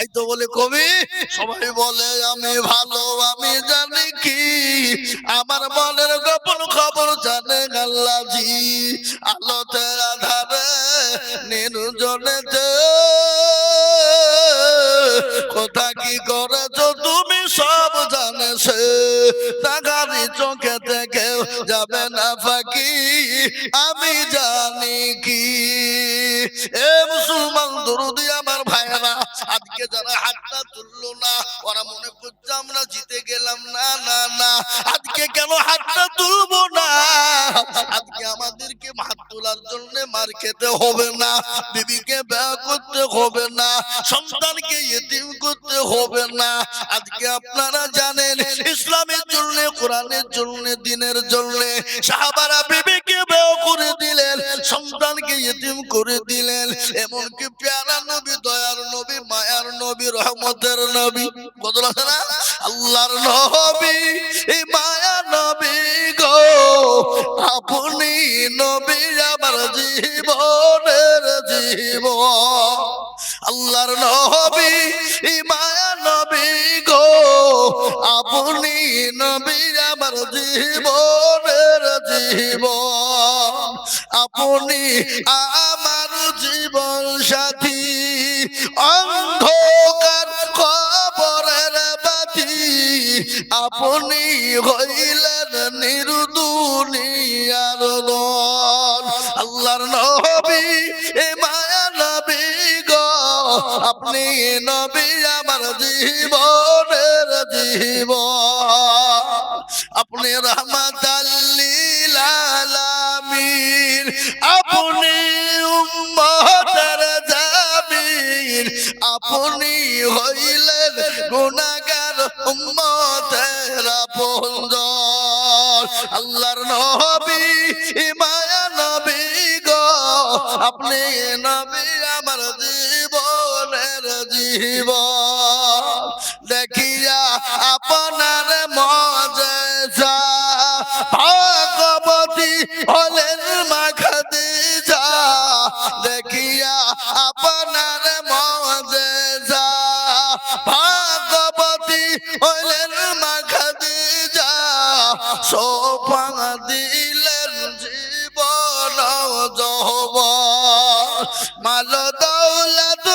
তাই তো বলে কবি, সবাই বলে আমি ভালো আমি জানি কি, আমার মনের গোপন খবর জানে আল্লাহজি। আলোতে আধারে নির্জনেতে কোথা কি করেছো তুমি সব জানে সে, তাকারি চোখে থেকে যাবে না ফাঁকি, আমি জানি কি। এ মুসলমান দরুদি আমার ভাইরা, আজকে যারা হাতটা তুললো না ওরা মনে করছে আমরা জিতে গেলাম। না না না, আজকে কেন হাতটা তুলবো না? আজকে আমাদেরকে হাত তোলার জন্য মার খেতে হবে না, বিবিকে বিয়ে করতে হবে না, সন্তানকে ইতিম করতে হবে না। আজকে আপনারা জানেন ইসলামের জন্য, কোরআনের জন্য, দ্বীনের জন্য সাহাবারা বিবিকে বিয়ে করে দিলেন, সন্তানকে ইতিম করে দিলেন। এমনকি প্যারা নবী, দয়ার নবী, মায়ার নবী, রহমতের নবী, বদল আছে না? আল্লাহর নবী, এই মায়া নবী গো, আপনি নবী আমার জীবনের জীবন। আল্লাহর নবী, এই মায়া নবী গো, আপনি নবী আমার জীবনের জীবন। আপনি আমার জীবন সাথী, অন্ধকার কবরের বাতি, আপনি হইলেন নির্দুনিয়ার দল। আল্লাহর নবী, এ মায়া নবী গো, আপনি নবী আমার জীবনের জীবন। আপনি রহমাতাল লিল আলামিন, আপনি উম্মতের জামিন, আপনি হইলেন গুনাহগার উম্মতের আপনজন। আল্লাহর নবী, মায়া নবী গো, আপনি নবী আমার জীবনের জীবন। দেখিয়া আপনার মুজিজা ভগবতী হলেন মা খাদিজা, দেখিয়া আপনার মুজিজা ভগবতী হলেন মা খাদিজা, সোপা দিলেন জীবন যৌবন। মাল দৌলত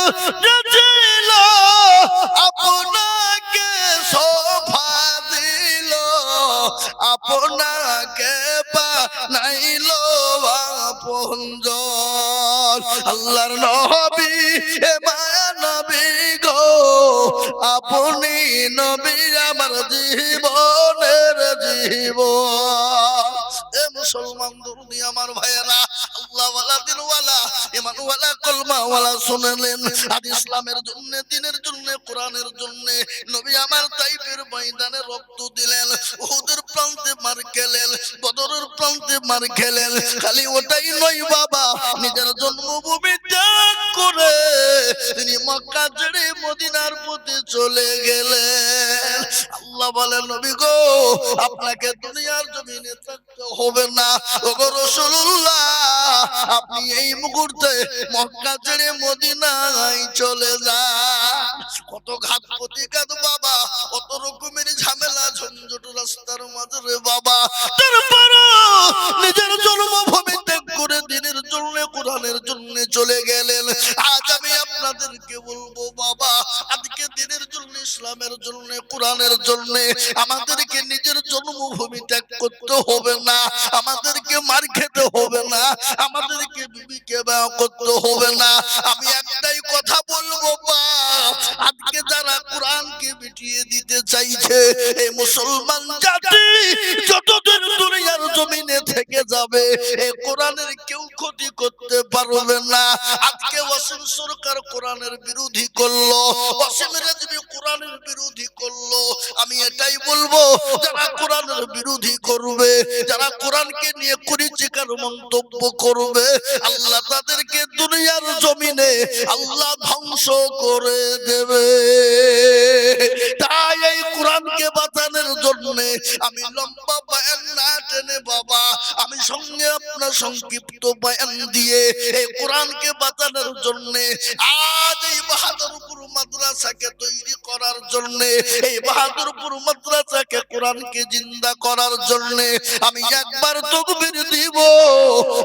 ছিল আপনাকে সোফা দিল, আপনাকে বানাইল আপনজন। আল্লাহর নবী, এ মায়া নবী গো, আপনি নবী আমার জীবনের জীবন। এ মুসলমান দরুদি আমার ভাইয়েরা, আল্লাহ ওয়ালা দিলওয়ালা ইমান ওয়ালা কলমা ওয়ালা শুনলেন, আজ ইসলামের জন্য, দ্বীনের জন্য, কোরআনের জন্য নবী আমার তাইফের ময়দানে রক্ত দিলেন, উহুদের প্রান্তে মার খেলেন, বদরের প্রান্তে মার খেলেন। খালি ওটাই নয় বাবা, নিজের জন্মভূমি ত্যাগ করে তিনি মক্কা ছেড়ে মদিনার পথে চলে গেলেন। আল্লাহ বলেন নবী গো, আপনাকে দুনিয়ার জমিনে থাকতে হবে না। ওগো রাসূলুল্লাহ, আপনি এই মুহূর্তে মক্কা ছেড়ে মদিনায় চলে যান। কত ঘাত প্রতিঘাত বাবা, কত রকমের ঝামেলা ঝঞ্ঝট রাস্তার মাঝে রে বাবা, তারপরও নিজের জন্মভূমি ত্যাগ করে দ্বীনের জন্য, কোরআনের জন্য চলে গেলেন। আজ আমি আপনাদেরকে বলবো বাবা, আজকে দ্বীনের জন্য, ইসলামের জন্য, কোরআনের জন্য আমাদেরকে নিজের জন্মভূমি ত্যাগ করতে হবে না, আমাদেরকে মার খেতে হবে না, আমাদেরকে বিবিকে বিয়ে করতে হবে না। আমি একটাই কথা বলবো বাপ, আজকে যারা কোরআনকে মিটিয়ে দিতে চাইছে, এই মুসলমান জাতি যতদিন দুনিয়ার জমিনে থেকে যাবে, এই কোরআনের কেউ ক্ষতি করতে পারবে না। আজকে ওয়াসিম সরকার কোরআনের বিরোধী করলো, ওয়াসিম রেজভী কোরআনের বিরোধী করলো। আমি এটাই বলবো, যারা কোরআনের বিরোধী করবে, যারা কোরআনকে নিয়ে কুরুচিকর মন্তব্য করবে, আল্লাহ তাদেরকে দুনিয়ার জমিনে আল্লাহ ধ্বংস করে দেবে। তাই এই কোরআনকে বাঁচানোর জন্য আমি লম্বা বয়ান না টেনে বাবা, আমি সঙ্গে আপনার সংক্ষিপ্ত বয়ান দিয়ে এই কোরআনকে বাঁচানোর জন্য, আজ এই বাহাদুরপুর মাদ্রাসাকে তৈরি করার জন্য, এই বাহাদুরপুর মাদ্রাসাকে কোরআনকে জিন্দা করার জন্য আমি একবার তাকবীর দিব।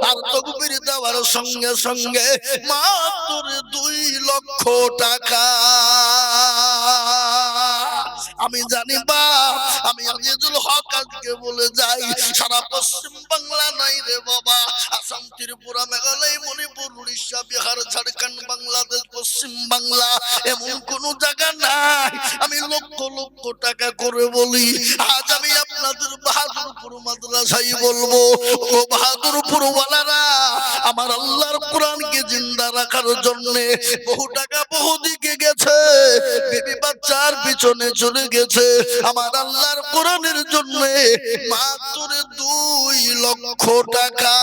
আর তাকবীর দেওয়ার সঙ্গে সঙ্গে মাত্র 2 লক্ষ টাকা। আমি জানি বা আমি আজিজুল হক আজকে বলে যাই, সারা পশ্চিম বাংলা নাই রে বাবা, আসাম, ত্রিপুরা, মেঘালয়, মণিপুর, উড়িষ্যা, বিহার, ঝাড়খণ্ড, বাংলাদেশ, পশ্চিম বাংলা এমন কোন জায়গা নাই আমি লক্ষ লক্ষ টাকা করে বলি। আজ আমি আপনাদের বাহাদুরপুর মাদ্রাসায় বলবো, ও বাহাদুরপুর ওয়ালারা, আমার আল্লাহর কোরআনকে জিন্দা রাখার জন্য বহু টাকা বহু দিকে গেছে, বেবি বাচ্চার পিছনে চলে গেছে, আমার আল্লাহর কোরআনের জন্য মাত্র 2 লক্ষ টাকা।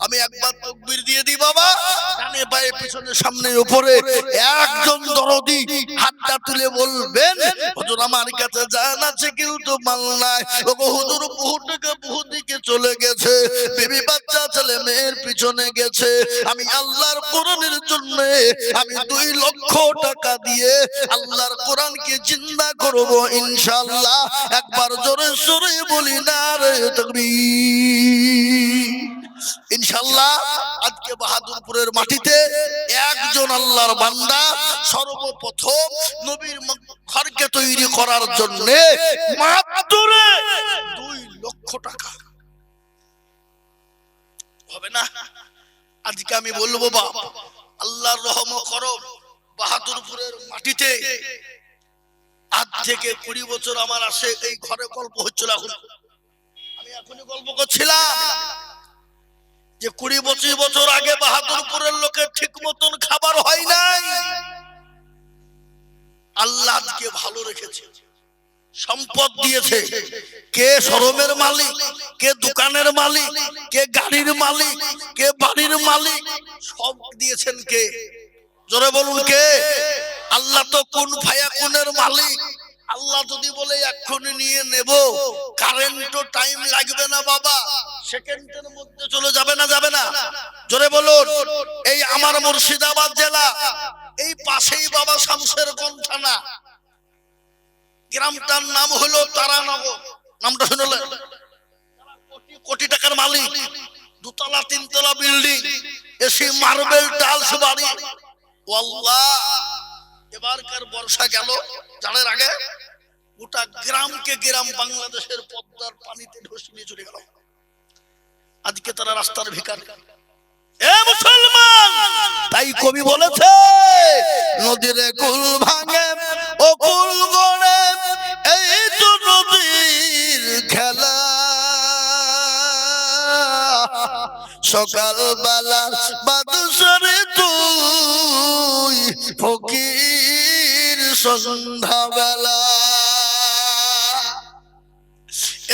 আমি একবার তাকবীর দিয়ে দিই বাবা, ডানে বায়ে পিছনে সামনে উপরে একজন দরদি হাতটা তুলে বলবেন, হুজুর আমার কাছে জান আছে কিন্তু মাল নাই। ওগো হুজুর বহু টাকা বহু দিকে চলে গেছে, বেবি বাচ্চা ছেলে মেয়ের পিছনে গেছে, আমি আল্লাহর কোরআনের জন্য আমি 2 লক্ষ টাকা দিয়ে আল্লাহর কোরআনকে জিন্দা করব ইনশাআল্লাহ। একবার জোরে সোরে বলি না রে তাকবীর। ইনশাআল্লাহ আজকে বাহাদুরপুরের মাটিতে একজন আল্লাহর বান্দা সর্বপ্রথম নবীর ঘরকে তৈরি করার জন্য মাত্র 2 লক্ষ টাকা হবে না। আজকে আমি বলবো বাবা, আল্লাহর রহম করম, বাহাদুরপুরের মাটিতে আজ থেকে 20 বছর আমার আসে এই ঘরে গল্প হচ্ছিল, এখন আমি এখনই গল্প করছিলাম যে 20-25 বছর আগে বাহাদুরপুরের লোকের ঠিক মতন খাবার হয় নাই। আল্লাহ আজকে ভালো রেখেছে, সম্পদ দিয়েছে। কে শোরুমের মালিক, কে দোকানের মালিক, কে গাড়ির মালিক, কে বাড়ির মালিক, সব দিয়েছেন কে? জোরে বলুন কে? আল্লাহ তো কোন ফায়াকুনের মালিক। আল্লাহ যদি বলে এক্ষুনি নিয়ে নেব, কারেন্টও টাইম লাগবে না বাবা, সেকেন্ডের মধ্যে চলে যাবে না, যাবে না? জোরে বলুন। এই আমার মুর্শিদাবাদ জেলা, এই পাশেই বাবা শামশেরগঞ্জ থানা, গ্রামটার নাম হলো তারানগর। নামটা শুনলেন? কোটি কোটি টাকার মালিক, 2 তলা 3 তলা বিল্ডিং, এসি মার্বেল টাইলস বাড়ি। আল্লাহ, এবারকার বর্ষা গেল জানের আগে গোটা গ্রামকে গ্রাম বাংলাদেশের পদ্মার পানিতে ধসে নিয়ে চলে গেল। আজকে তারা রাস্তার ভিখারি। এ মুসলমান, তাই কবি বলেছে, নদীর কুল ভাঙে ও কুল গড়ে, এই তো নদীর খেলা। সকাল বেলা বাদশারে তুই ফকির সন্ধ্যা বেলা।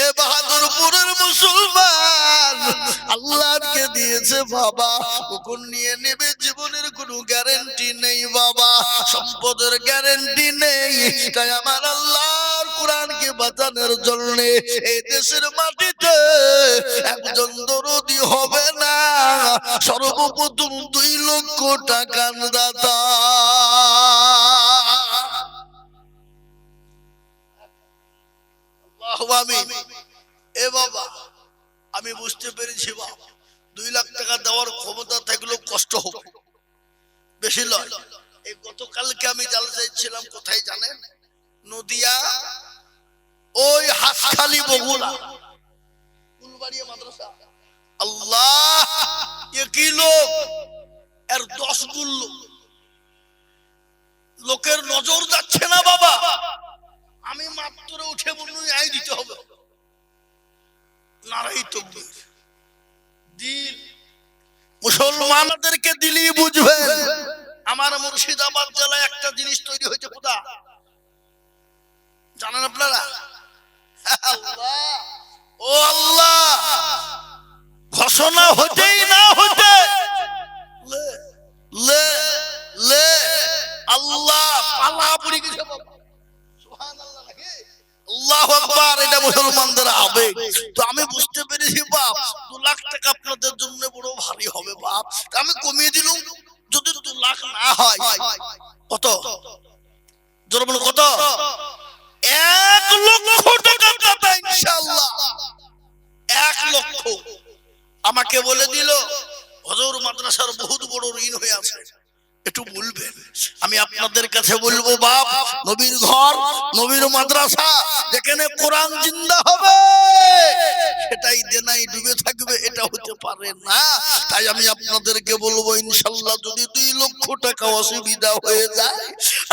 এ বাহাদুরপুরের মুসলমান, আল্লাহকে দিয়েছে বাবা, কখন নিয়ে নেবে জীবনের কোনো গ্যারান্টি নেই বাবা, সম্পদের গ্যারান্টি নেই। তাই আমার আল্লাহর কোরআনকে বাঁচানোর জন্য এই দেশের মাটিতে একজন দরদি হবে না, সর্বপ্রথম 2 লক্ষ টাকার দাতা। এ বাবা, আমি বুঝতে পেরেছি বাবা, 2 লাখ টাকা দেওয়ার ক্ষমতা থাকলেও কষ্ট হবে, বেশি নয়। এই গতকালকে আমি জালসায় ছিলাম, কোথায় জানেন? নদিয়া, ওই হাসখালি বগুড়া ফুলবাড়িয়া মাদ্রাসা। আল্লাহ, এ কি লোক, এর 10 গুণ লোকের নজর যাচ্ছে না বাবা। আমি মাত্র উঠে বলুন আই দিতে হবে, নারাই তাকবীর দিন। মুসলমানদেরকে দিলি বুঝবেন, আমার মুর্শিদাবাদ জেলায় একটা জিনিস তৈরি হয়েছে, খোদা জানেন আপনারা? আল্লাহ, ও আল্লাহ, ঘোষণা হতেই না হতে লে লে আল্লাহ পালা পড়ে গেছে বাবা। আল্লাহু আকবার, এটা মুসলমানদের আবেগ। তো আমি বুঝতে পেরেছি বাপ 2 লাখ টাকা আপনাদের জন্য বড় ভারী হবে বাপ, আমি কমিয়ে দিলাম। যদি 2 লাখ না হয় কত জোরে বলো, কত? 1 লক্ষ টাকা দাতা ইনশাআল্লাহ। 1 লক্ষ। আমাকে বলে দিল হুজুর মাদ্রাসার বহুত বড় ঋণ হয়ে আছে, একটু বলবেন। আমি আপনাদের কাছে বলবো বাপ, নবীর ঘর, নবীর মাদ্রাসা, যেখানে কোরআন জিন্দা হবে সেটাই দেনাই ডুবে থাকবে, এটা হতে পারে না। তাই আমি আপনাদেরকে বলবো ইনশাআল্লাহ যদি 2 লক্ষ টাকা অসুবিধা হয়ে যায়,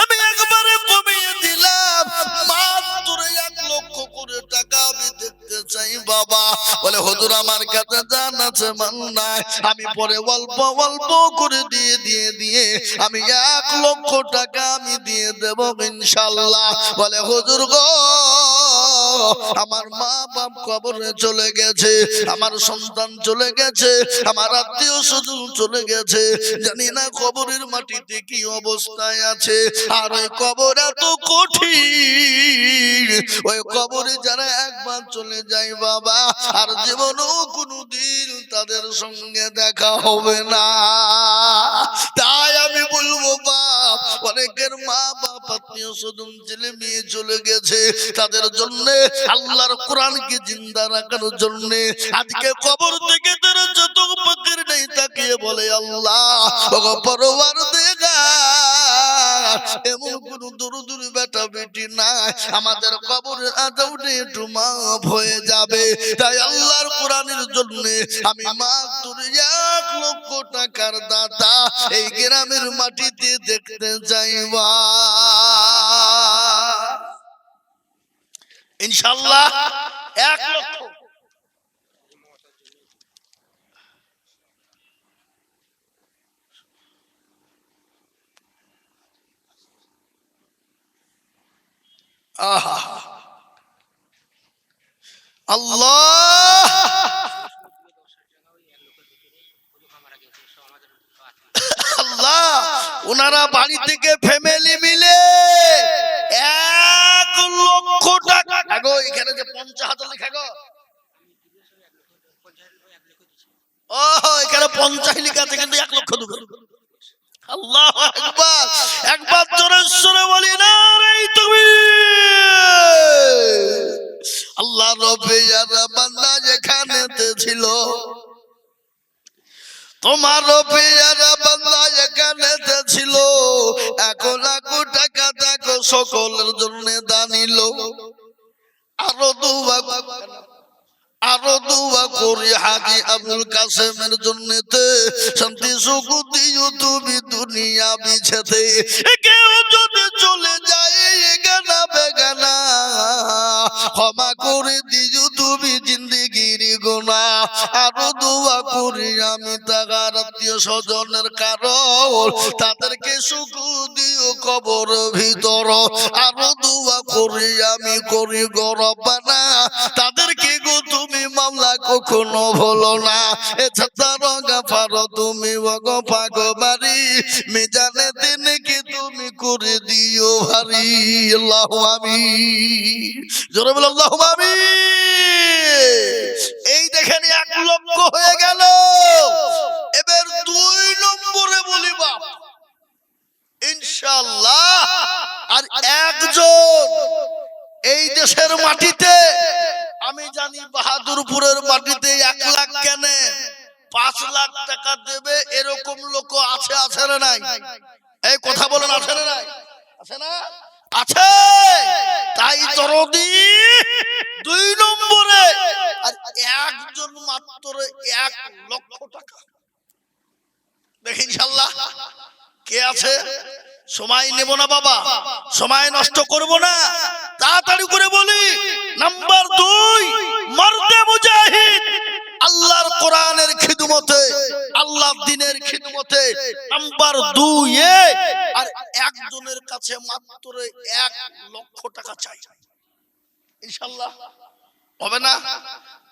আমি একবারে কমিয়ে দিলাম, মাত্র 1 লক্ষ করে টাকা আমি দেখতে চাই বাবা। বলে হুজুর আমার কাছে জান আছে মান নাই, আমি পরে অল্প অল্প করে দিয়ে আমি 1 লক্ষ টাকা আমি দিয়ে দেব ইনশাআল্লাহ। বলে হুজুর গো, আমার মা বাপ কবরে চলে গেছে, আমার সন্তান চলে গেছে, আমার আত্মীয় স্বজন চলে গেছে, জানি না কবরের মাটিতে কি অবস্থায় আছে। আর ওই কবর এত কঠিন, ওই কবরে যারা একবার চলে যায় বাবা, আর জীবনেও কোনোদিন তাদের সঙ্গে দেখা হবে না। তাই আমি বলবো বাপ, অনেকের মা বাপ আত্মীয় স্বজন ছেলে মেয়ে চলে গেছে, তাদের জন্য আল্লাহর কোরআনকে জিন্দা রাখার জন্য আজকে কবর থেকে তারা যত ফকির নেই তাকিয়ে বলে আল্লাহ ওগো পরওয়ারদিগার, এমন কোন দরুদুর বেটা বেটি নাই, আমাদের কবরের আযাবটা একটু মাফ হয়ে যাবে। তাই আল্লাহর কোরআনের জন্য আমি মাত্র 1 লক্ষ টাকার দাতা এই গ্রামের মাটিতে দেখতে যাইবা ইনশাআল্লাহ। 1 লক্ষ। আহা আল্লাহ, আল্লাহ, ওনারা বাড়ি থেকে ফ্যামিলি মিলে 1 লক্ষ টাকা। আগো এখানে যে 50,000 লেখা গো, ও এখানে 50 লেখা আছে কিন্তু 1 লক্ষ দেবে। আল্লাহু আকবার, একবার জোরে জোরে বলি না রে তাকবীর। আল্লাহ রব্বিয়ার বান্দা যেখানেতে ছিল, তোমার রব্বিয়ার বান্দা যেখানেতে ছিল, 1 লাখ টাকা দেখো সকলের জন্য দানিল। আরো দুয়া করি হাজি আবুল কাসেমের জন্যতে, শান্তি সুখ দিও তুমি দুনিয়া বিছেতে। কেউ যদি চলে যায় গানা বেগানা, ক্ষমা করে দিও তুমি জিন্দেগির গুনাহ। আরো দোয়া করি আমি তাগার আত্মীয় স্বজনের কারণ, তাদেরকে সুখ দিও কবর ভিতর। আরো দোয়া করি আমি করি গো রব্বানা, তাদেরকে গো তুমি মামলা কখনো ভুলো না। এছাড়া রঙা পারো তুমি ওগো পাগবারি, মিজানে দিন কি তুমি করে দিও ভারী। আল্লাহু আমিন, জোরে বলো আল্লাহু আমিন। এই দেখেন 1 লক্ষ হয়ে গেল। এবার 2 নম্বরে বলি বাপ ইনশাআল্লাহ, আর একজন এই দেশের মাটিতে, আমি জানি বাহাদুরপুরের মাটিতে 1 লাখ কেন 5 লাখ টাকা দেবে এরকম লোক আছে, আছে না নাই? এই কথা বলেন, আছে না নাই? আছে না? আছে। তাই দরদি 2 নম্বরে, আর একজন মাত্র 1 লক্ষ টাকা। দেখি ইনশাআল্লাহ কে আছে। সময় নেব না বাবা, সময় নষ্ট করব না, তাড়াতাড়ি করে বলি। নাম্বার 2, মর্দে মুজাহিদ, আল্লাহর কোরআনের খিদমতে, আল্লাহর দ্বীনের খিদমতে। নাম্বার 2 এ, আর একজনের কাছে মাত্র 1 লক্ষ টাকা চাই। ইনশাআল্লাহ হবে না?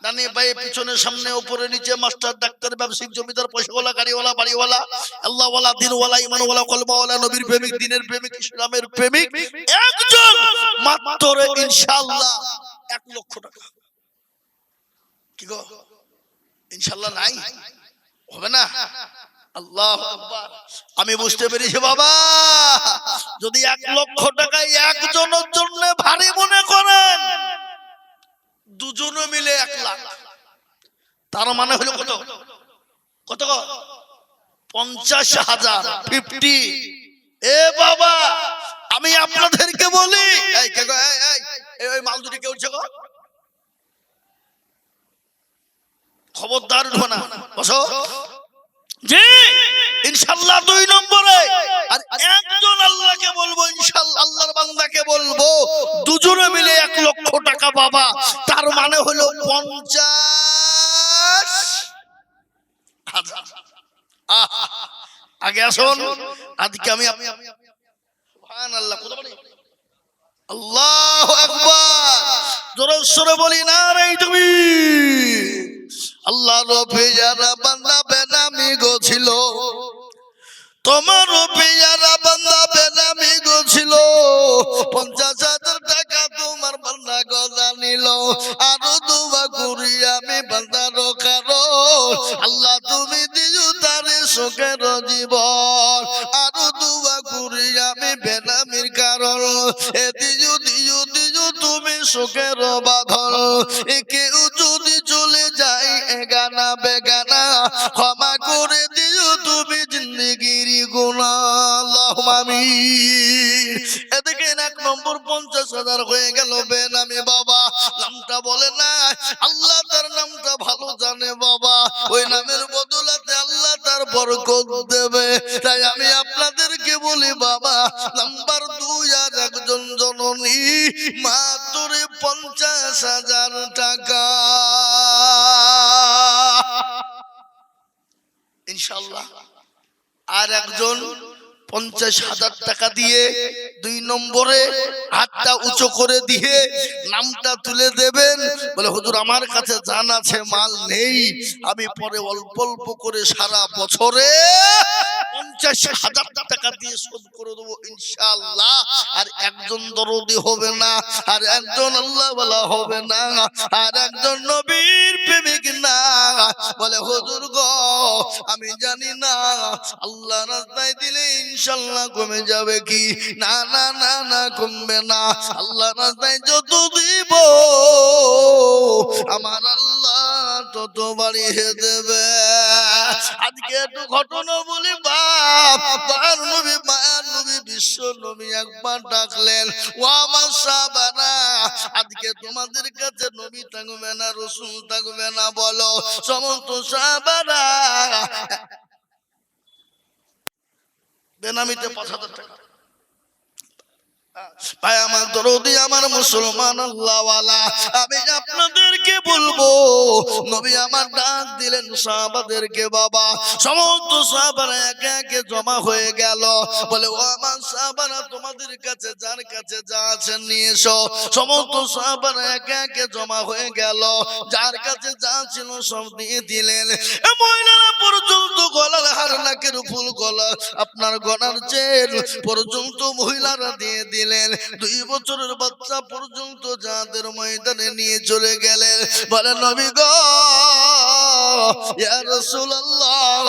ডানে বায়ে পিছনে সামনে উপরে নিচে মাস্টার ডাক্তার ব্যবসায়িক জমিদার পয়সাওয়ালা গাড়িওয়ালা বাড়িওয়ালা আল্লাহওয়ালা দিনওয়ালা ইমানওয়ালা কলমাওয়ালা নবীর প্রেমিক দিনের প্রেমিক ইসলামের প্রেমিক একজন মাত্র ইনশাআল্লাহ 1 লক্ষ টাকা। কি গো ইনশাআল্লাহ নাই হবে না? আল্লাহু আকবার। আমি বুঝতে পেরেছি বাবা, যদি 1 লক্ষ টাকা একজনের জন্য ভারী মনে করেন, দুজনে মিলে 1 লাখ, তার মানে হলো কত কত 50,000 50। এ বাবা আমি আপনাদেরকে বলি, এই কে গো, এই ওই মাল দুটি কে উঠছে গো, খবরদার উঠো না, বসো। জি ইনশাআল্লাহ 2 নম্বরে আর একজন আল্লাহকে বলবো, ইনশাআল্লাহ আল্লাহর বান্দাকে বলবো, দুজনে মিলে 1 লক্ষ টাকা বাবা, তার মানে হলো 50,000। আগে আসুন, আজকে আমি সুবহানাল্লাহ কত বলি, আল্লাহু আকবার, জোরে সরে বলি নারে তাকবীর। আল্লাহর পেয়ারা বান্দা বেনামি গো ছিল, তোমার পেয়ারা বান্দা বেনামি গো ছিল, 50,000 টাকা তোমার বান্দা গজা নিল। আরো দোয়া করি আমি বান্দার কারণ, আল্লাহ তুমি দিও তারে সুখের জীবন। আরো দোয়া করি আমি বেনামির কারণ, এ দিও দিও দিও তুমি সুখের বাঁধন। এ কেউ যদি চলে যায় এগানা বেগানা, ক্ষমা করে দিও তুমি জিন্দেগির গুনাহ। আল্লাহুম্মা আমিন। এদিকে 1 নম্বর 50,000 হয়ে গেল বেনামি বাবা, নামটা বলে না, আল্লাহ তার নামটা ভালো জানে বাবা, ওই নামের বদলাতে আল্লাহ তার বরকত দেবে। তাই আমি আপনাদেরকে বলি বাবা, নাম্বার 2 আর একজন জননী মাত্র 50,000 টাকা ইনশাআল্লাহ। আর একজন 50,000 টাকা দিয়ে 2 নম্বরে হাতটা উঁচু করে দিয়ে নামটা তুলে দেবেন, বলে হুজুর আমার কাছে জান আছে মাল নেই, আমি পরে অল্প অল্প করে সারা বছরে 50,000 টাকা দিয়ে শোধ করে দেবো ইনশাআল্লাহ। আর একজন দরদি হবে না, আর একজন আল্লাহওয়ালা হবে না, আর একজন নবীর প্রেমিক না, বলে হুজুর গো আমি জানি না আল্লাহ রাস্তায় দিলে ইনশাআল্লাহ কমে যাবে কি, না না না না কমবে না, আল্লাহ রাস্তায় যত দিব আমার আল্লাহ তত বাড়িয়ে দেবে। আজকে একটু ঘটনা বলি বাপ, তার নবী মায়ার নবী বিশ্ব নবী একবার ডাকলেন, ও আমার সাহাবারা, আজকে তোমাদের কাছে নবী থাকবে না রাসূল থাকবে না, বলো সমস্ত সাহাবারা বেনামিতে 5,000 টাকা। ভাই আমার দরদি আমার মুসলমান আল্লাহওয়ালা, আমি আপনাদেরকে বলবো, নবী আমার ডাক দিলেন সাহাবাদেরকে বাবা, সমস্ত সাহাবারা একে একে জমা হয়ে গেল, বলে ও আমার সাহাবারা তোমাদের কাছে যার কাছে যা আছে নিয়ে এসো। সমস্ত সাহাবারা একে একে জমা হয়ে গেল, যার কাছে যা ছিল সব দিয়ে দিলেন। মহিলারা পর্যন্ত গলার হার নাকের ফুল গলা আপনার গলার চেন পর্যন্ত মহিলারা দিয়ে দিলেন। 2 বছরের বাচ্চা পর্যন্ত যাদের ময়দানে নিয়ে চলে গেলেন, বলে নবী গো ইয়া রাসূলুল্লাহ,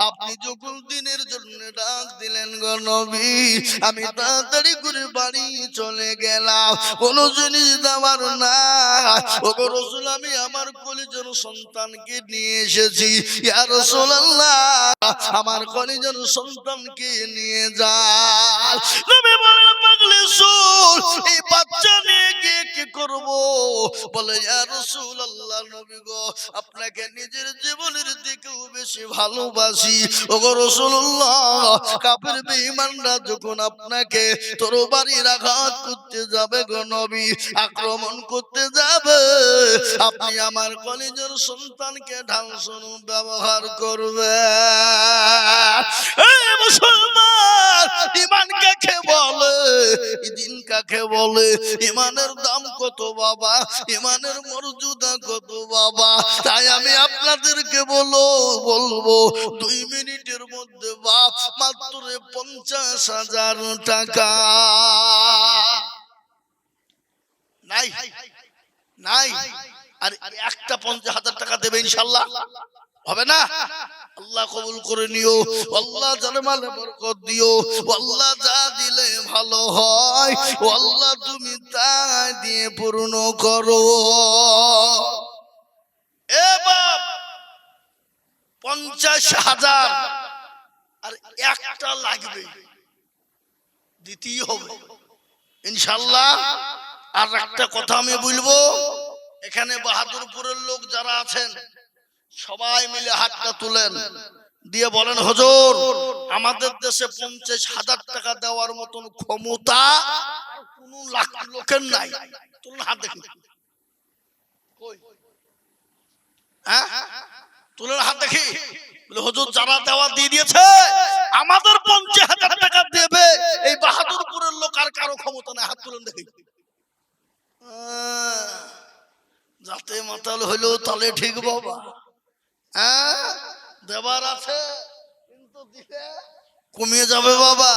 আপনি যখন দিনের জন্য ডাক দিলেন গো নবী, আমি তাড়াতাড়ি করে বাড়ি চলে গেলাম, কোনো জিনিস দেওয়ার না। ও গো রাসূল আমি আমার কলিজার সন্তানকে নিয়ে এসেছি, ইয়া রাসূলুল্লাহ আমার কলিজার সন্তানকে নিয়ে যান। নবী বলেন পাগলে শুন, এই বাচ্চা নিয়ে গিয়ে কি করব? বলে ইয়া রাসূলুল্লাহ নবী গো আপনাকে নিজের জীবনের থেকেও বেশি ভালোবাসি। ও গো রাসূলুল্লাহ কাফের বেঈমানরা যখন আপনাকে তরবারির আঘাত করতে যাবে গো নবী, আক্রমণ করতে যাবে, আপনি আমার কলিজার সন্তানকে ঢাল স্বরূপ ব্যবহার করবে। এই মুসলমান ঈমান কাকে বলে? দিন কাকে বলে, ইমানের দাম কত বাবা, ইমানের মর্যাদা কত বাবা। তাই আমি আপনাদেরকে বলবো 2 মিনিটের মধ্যে বাপ মাত্র 50,000 টাকা নাই নাই, আর একটা 50,000 টাকা দেবে ইনশাআল্লাহ, হবে না? আল্লাহ কবুল করে নিও, আল্লাহ জানে মালে বরকত দিও, আল্লাহ যা দিলে ভালো হয়, আল্লাহ তুমি তাই দিয়ে পূর্ণ করো। এ বাপ 50,000 আর একটা লাগবে, দিতেই হবে ইনশাআল্লাহ। আর একটা কথা আমি বলবো, এখানে বাহাদুরপুরের লোক যারা আছেন সবাই মিলে হাতটা তুলেন, দিয়ে বলেন হুজুর আমাদের দেশে 50,000 টাকা দেওয়ার মতন ক্ষমতা কোন লোকের নাই। তুলুন হাত দেখি, হ্যাঁ তুলেন হাত দেখি। হুজুর যারা দেওয়া দিয়ে দিয়েছে, আমাদের 50,000 টাকা দেবে এই বাহাদুরপুরের লোক আর কারো ক্ষমতা নাই। হাত তুলেন দেখি। যাতে মাতাল হইলো তাহলে ঠিক বাবা, হ্যাঁ দেবার আছে কিন্তু দিলে কমিয়ে যাবে বাবা,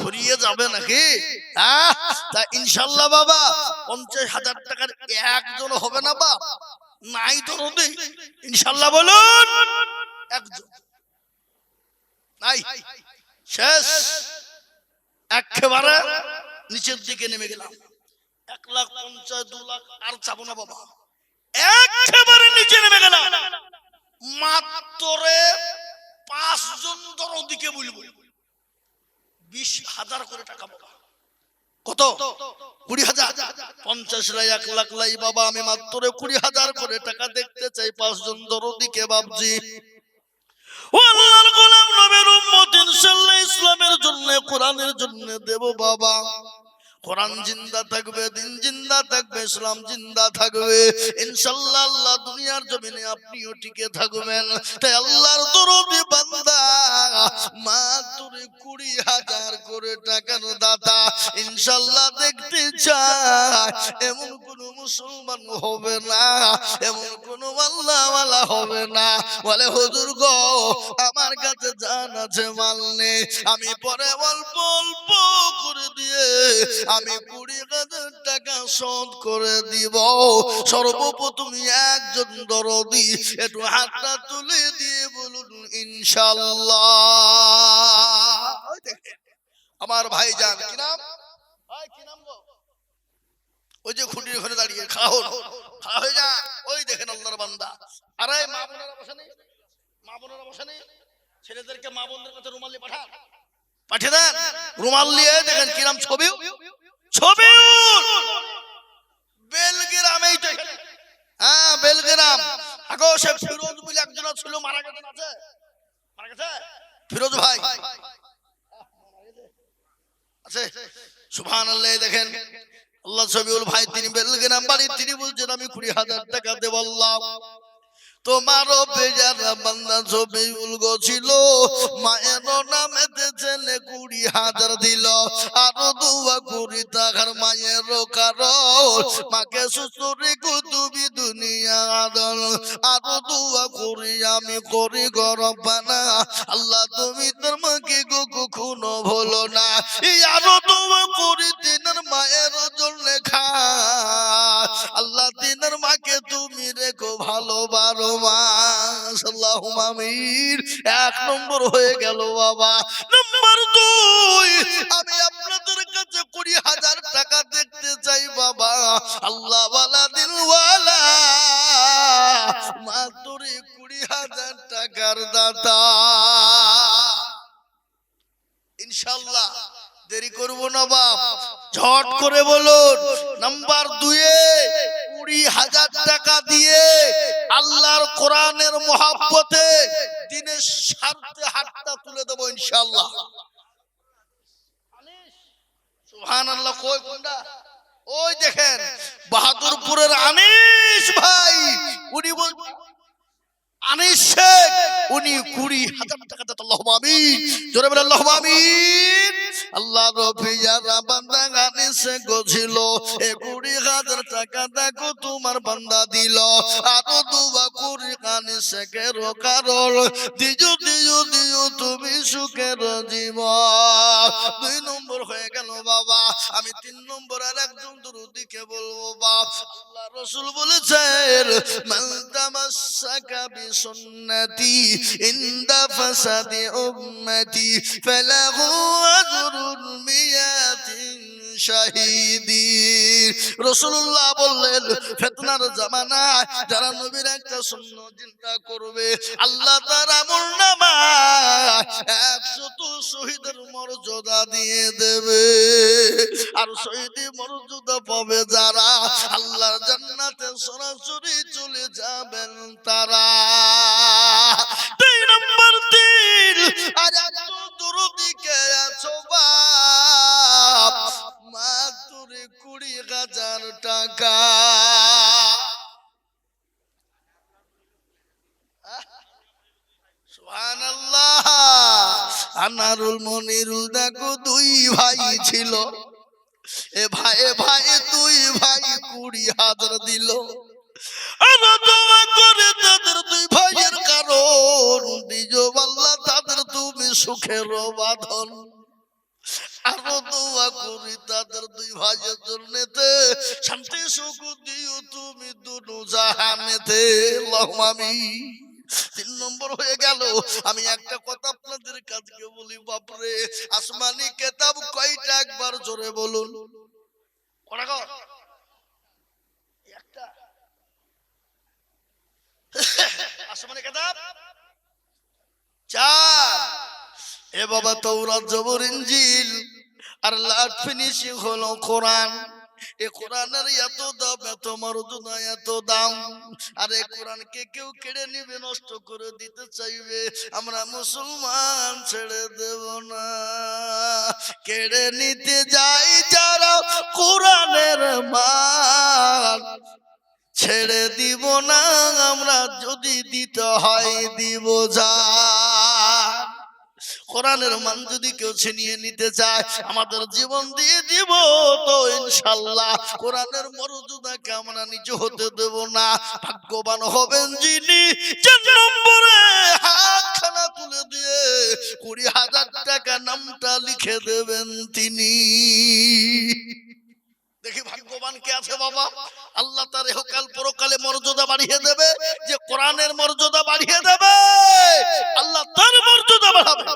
ফুরিয়ে যাবে নাকি? হ্যাঁ তা ইনশাআল্লাহ বাবা 50,000 টাকার একজন হবে না বাপ, নাই তো রোদে ইনশাআল্লাহ বলুন একজন নাই। শেষ, একেবারে নিচের দিকে নেমে গেলাম। 1,50,000 2 লাখ আর চাবো না বাবা, একেবারে নিচে নেমে গেলাম। মাত্র 5 জন দরদিকে বলবো 20,000 করে টাকা বাবা। কত? 20,000। 50 লাই 1 লাখ লাই বাবা, আমি মাত্র 20,000 করে টাকা দেখতে চাই 5 জন দরদিকে বাবজি। ও আল্লাহর গোলাম নবীর উম্মত ইনশাআল্লাহ ইসলামের জন্য কোরআনের জন্য দেব বাবা। কোরআন জিন্দা থাকবে, দিন জিন্দা থাকবে, ইসলাম জিন্দা থাকবে ইনশাআল্লাহ। আল্লাহ দুনিয়ার জমিনে আপনিও টিকে থাকবেন। তাই আল্লাহর দরদি বান্দা মাত্র 20,000 করে টাকার দাতা ইনশাআল্লাহ দেখতে চায়। এমন কোন মুসলমান হবে না, এমন কোন আল্লাহওয়ালা হবে না বলে হুজুর গো আমার কাছে জান আছে মাল নেই, আমি পরে অল্প অল্প করে দিয়ে আমি 20,000 টাকা শোধ করে দিব। সর্বপ্রথম একজন দরদি একটু হাতটা তুলে দিয়ে বলুন ইনশাআল্লাহ। আমার ভাইজান কি নাম? কি নাম গো? ওই যে খুঁটির ঘরে দাঁড়িয়ে খাও খাওয়া হয়ে যা, ওই দেখেন আল্লাহর বান্দা। আরে মা বোনেরা বসে নেই, মা বোনেরা বসে নেই, ছেলেদেরকে মা বোনদের কাছে রুমাল দিয়ে পাঠিয়ে দেন। রুমাল নিয়ে দেখেন কি নাম? ছবি ছবি বেলগ্রামে, হ্যাঁ বেলগ্রাম। আগো সে ফিরোজ বলে একজন ছিল, মারা গেছে, আছে মারা গেছে ফিরোজ ভাই আছে। সুবহানাল্লাহ। দেখেন আল্লাহ সবিউল ভাই তিনি বেলগ্রাম বাড়ি, তিনি বলছেন আমি 20,000 টাকা দেব। আল্লাহ তোমারও বেজারা বান্দা সবিউল গো ছিল, মায়ের নামেতে ছেলে 20,000 দিল। আরো দোয়া করি তাহার মায়ের কারণ মাকে সুসুরি কুতুবি দুনিয়া আদল। আরো দোয়া করি আমি করি গরবানা, আল্লাহ তুমি তোর মাকে গো কখনো ভুলো না। আরো দোয়া করি তিনার মায়ের জন্য খা, আল্লাহ তিনার মাকে তুমি রেখো ভালো বারো মাস। আল্লাহুম্মা আমিন। 1 নম্বর হয়ে গেল বাবা। নম্বর 2, আমি আপনাদের কাছে 20,000 টাকা দেখতে চাই বাবা। আল্লাহ ওয়ালা দিলওয়ালা মাত্র 20,000 টাকার দাতা ইনশাআল্লাহ। দেরি করব না বাপ, ঝট করে বলুন। নাম্বার 2 20,000 টাকা দিয়ে আল্লাহর কোরআনের মহব্বতে দিনের স্বার্থে হাতটা তুলে দেব ইনশাআল্লাহ। সুবহানাল্লাহ। কই কোনটা? ওই দেখেন বাহাদুরপুরের আনিস ভাই, উনি বল আনিস শেখ, উনি 20,000 টাকা দেন। আল্লাহুম্মা আমিন। জোরে বলেন আল্লাহুম্মা আমিন। আল্লাহ রফিয়ারা বান্দা গানি সে গছিল 20,000 টাকা দেখো তোমার বান্দা দিল আরো দুবা কুড়ি গানি সে কেরো কারণ দিজু দিজু দিজু তুমি সুখের জীবন 2 নম্বর হয়ে গেল বাবা আমি 3 নম্বর আর একজন দুরুদিকে বলবো বাপ আল্লাহ রাসূল বলেছেন মান তামাসসাকা বিসুন্নতি ইনদা ফাসাদি উম্মতি ফালাহু আজরুন মিয়াতিন শাহিদিন রাসূলুল্লাহ বললেন ফিতনার জামানায় যারা নবীর একটা সুন্নাত চিন্তা করবে আল্লাহ তার আমলনামায় 100 শহীদের মর্যাদা দিয়ে দেবে আর শহীদি মর্যাদা পাবে যারা আল্লাহর জান্নাতে সরাসরি চলে যাবেন তারা 3 নম্বর 3 আর এত দুরুদিকে আছো বাপ মাত্র 20,000 টাকা সুবহানাল্লাহ আনারুল মনিরুল দেখো 2 ভাই ছিল এ ভাই ভাই 2 ভাই 20,000 দিল আমরা দোয়া করে তাদের 2 ভাইয়ের কারণ দিজো আল্লাহ তাদের তুমি সুখের বাঁধন আরো দোয়া করি তাদের 2 ভাইয়ের জন্যতে শান্তি সুখ দিও তুমি দুনো জাহানেতে আল্লাহুম্মা আমিন 3 নম্বর হয়ে গেল আমি একটা কথা আপনাদের কাছে বলি বাপরে আসমানি কিতাব কয়টা একবার জোরে বলুন কটা কর একটা আসমানি কিতাব 4 এ বাবা তাওরাত জবর ইনজিল আর লাস্ট ফিনিশিং হলো কোরআন এই কোরআনের এত দাম এত মর্যাদা এত দাম আর এই কোরআনকে কেউ কেড়ে নিবে নষ্ট করে দিতে চাইবে আমরা মুসলমান ছেড়ে দেব না কেড়ে নিতে যাই যারা কোরআনের মান ছেড়ে দিব না আমরা যদি দিতে হয় দিব যা কোরআনের মান যদি কেউ ছিনিয়ে নিতে চায় আমাদের জীবন দিয়ে দিব তো ইনশাআল্লাহ কোরআনের মর্যাদাকে আমরা নিচু হতে দেব না ভাগ্যবান হবেন যিনি 4 নম্বরে হাতখানা তুলে দিয়ে 20,000 টাকা নামটা লিখে দেবেন তিনি দেখি ভাগ্যবান কে আছে বাবা আল্লাহ তার ইহকাল পরকালে মর্যাদা বাড়িয়ে দেবে যে কোরআনের মর্যাদা বাড়িয়ে দেবে আল্লাহ তার মর্যাদা বাড়াবে